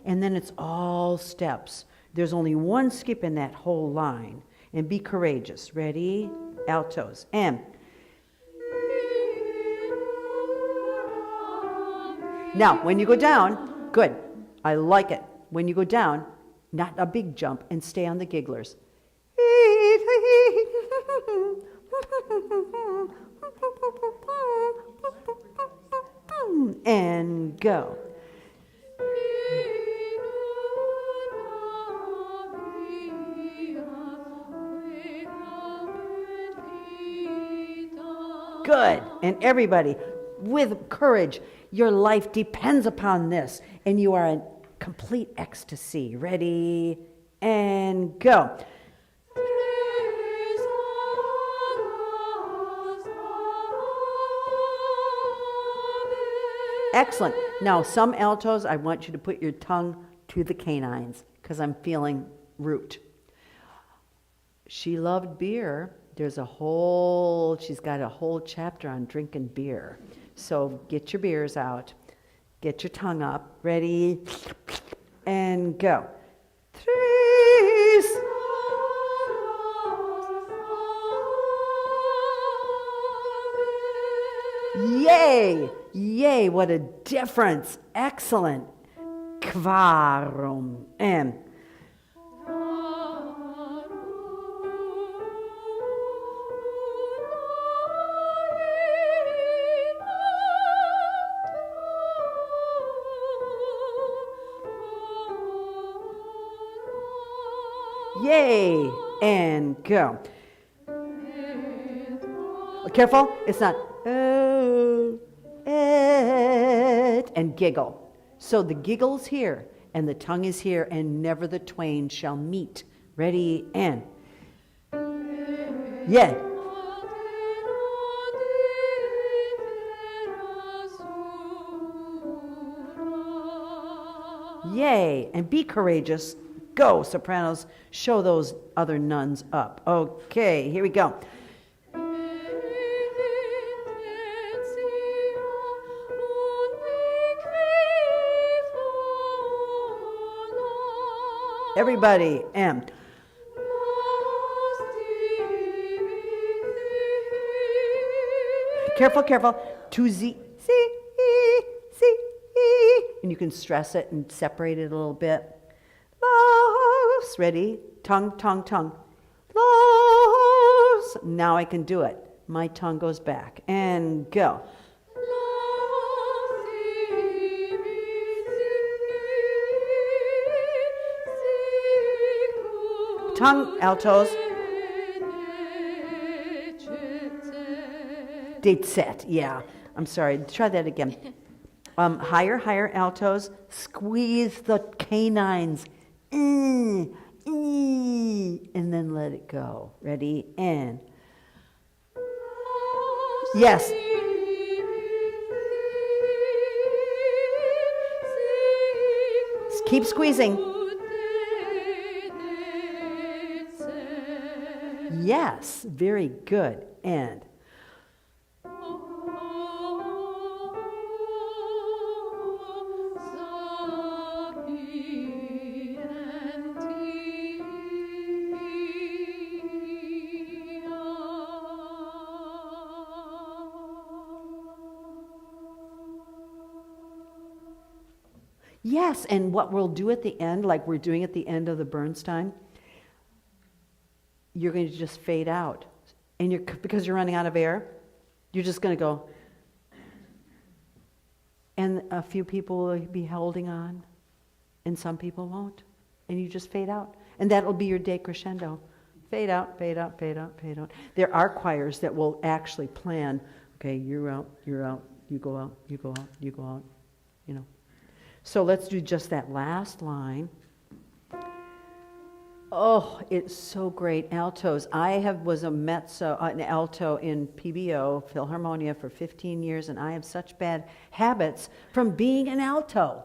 and then it's all steps. There's only one skip in that whole line. And be courageous. Ready? Altos. And now, when you go down, good. I like it. When you go down, not a big jump, and stay on the gigglers. And go. Good. And everybody, with courage, your life depends upon this, and you are in complete ecstasy. Ready? And go. Excellent. Now, some altos, I want you to put your tongue to the canines, because I'm feeling root. She loved beer. She's got a whole chapter on drinking beer. So get your beers out. Get your tongue up. Ready? And go. Yay! Yay, what a difference. Excellent. Kvarum. And yay! And go. Careful, it's not and giggle. So the giggle's here, and the tongue is here, and never the twain shall meet. Ready, and yeah. Yay, and be courageous. Go, sopranos, show those other nuns up. Okay, here we go. Everybody, and careful, careful. 2 Z, C, E, C, E. And you can stress it and separate it a little bit. Los. Ready? Tongue, tongue, tongue. Los. Now I can do it. My tongue goes back. And go. Tongue, altos. Date set, yeah. I'm sorry, try that again. Higher, higher altos. Squeeze the canines. And then let it go. Ready? And. Yes. Keep squeezing. Yes, very good. And yes, and what we'll do at the end, like we're doing at the end of the Bernstein, you're going to just fade out. And because you're running out of air, you're just going to go. And a few people will be holding on, and some people won't. And you just fade out. And that'll be your decrescendo. Fade out, fade out, fade out, fade out. There are choirs that will actually plan, okay, you're out, you go out, you go out, you go out, you know. So let's do just that last line. Oh, it's so great. Altos. I was a mezzo, an alto in PBO, Philharmonia, for 15 years, and I have such bad habits from being an alto.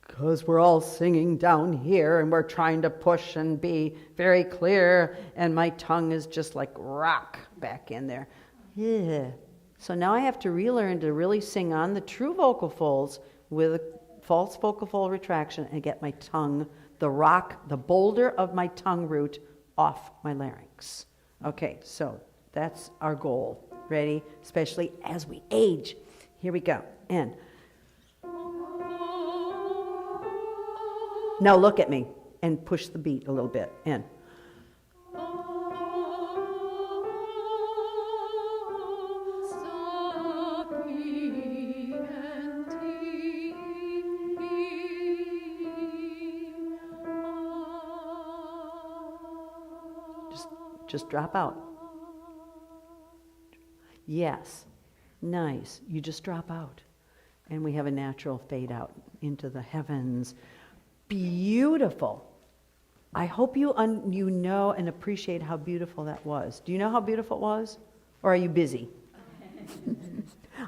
because we're all singing down here and we're trying to push and be very clear, and my tongue is just like rock back in there. Yeah. So now I have to relearn to really sing on the true vocal folds with a false vocal fold retraction and get my tongue, the rock, the boulder of my tongue root off my larynx. Okay, so that's our goal. Ready? Especially as we age. Here we go. And now look at me and push the beat a little bit. In. Just drop out. Yes. Nice. You just drop out. And we have a natural fade out into the heavens. Beautiful. I hope you know and appreciate how beautiful that was. Do you know how beautiful it was? Or are you busy?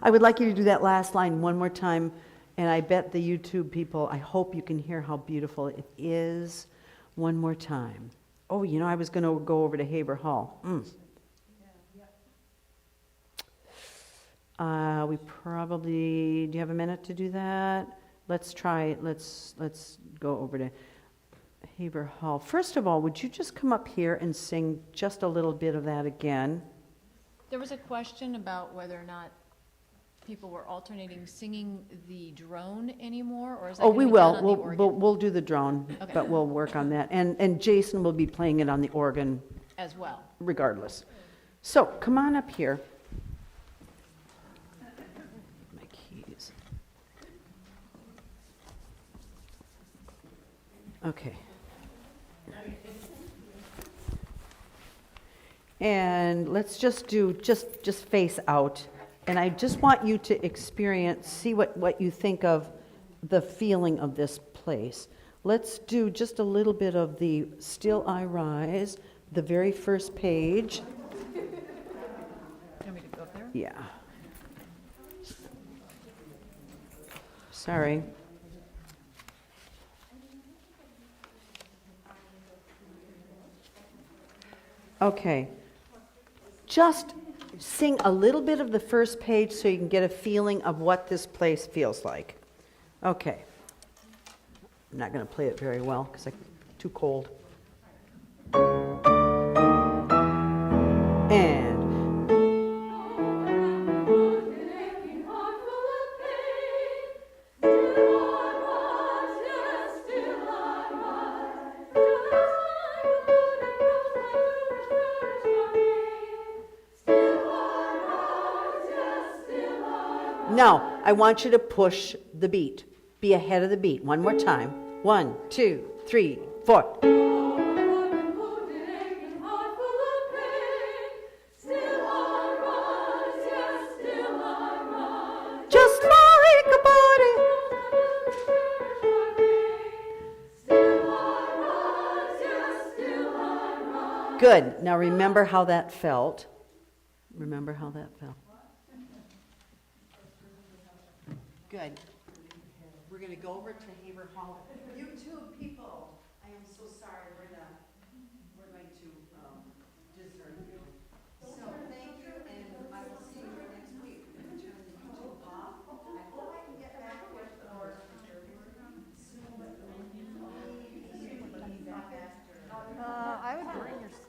I would like you to do that last line one more time. And I bet the YouTube people, I hope you can hear how beautiful it is. One more time. Oh, you know, I was going to go over to Haber Hall. We probably, do you have a minute to do that? Let's try, let's go over to Haber Hall. First of all, would you just come up here and sing just a little bit of that again? There was a question about whether or not people were alternating singing the drone anymore, or is that Oh, gonna we be will. done on the organ We'll do the drone, Okay. but we'll work on that. And Jason will be playing it on the organ as well? regardless. So come on up here. My keys. Okay. And let's just do, just face out. And I just want you to experience, see what you think of the feeling of this place. Let's do just a little bit of the Still I Rise, the very first page. You want me to go up there? Yeah. Sorry. Okay. Just sing a little bit of the first page so you can get a feeling of what this place feels like. Okay. I'm not going to play it very well because I'm too cold. And now, I want you to push the beat. Be ahead of the beat. One more time. 1, 2, 3, 4. Just like a body. Good. Now remember how that felt. Remember how that felt. Good. We're going to go over to Haber Hall. YouTube people, I am so sorry we're done.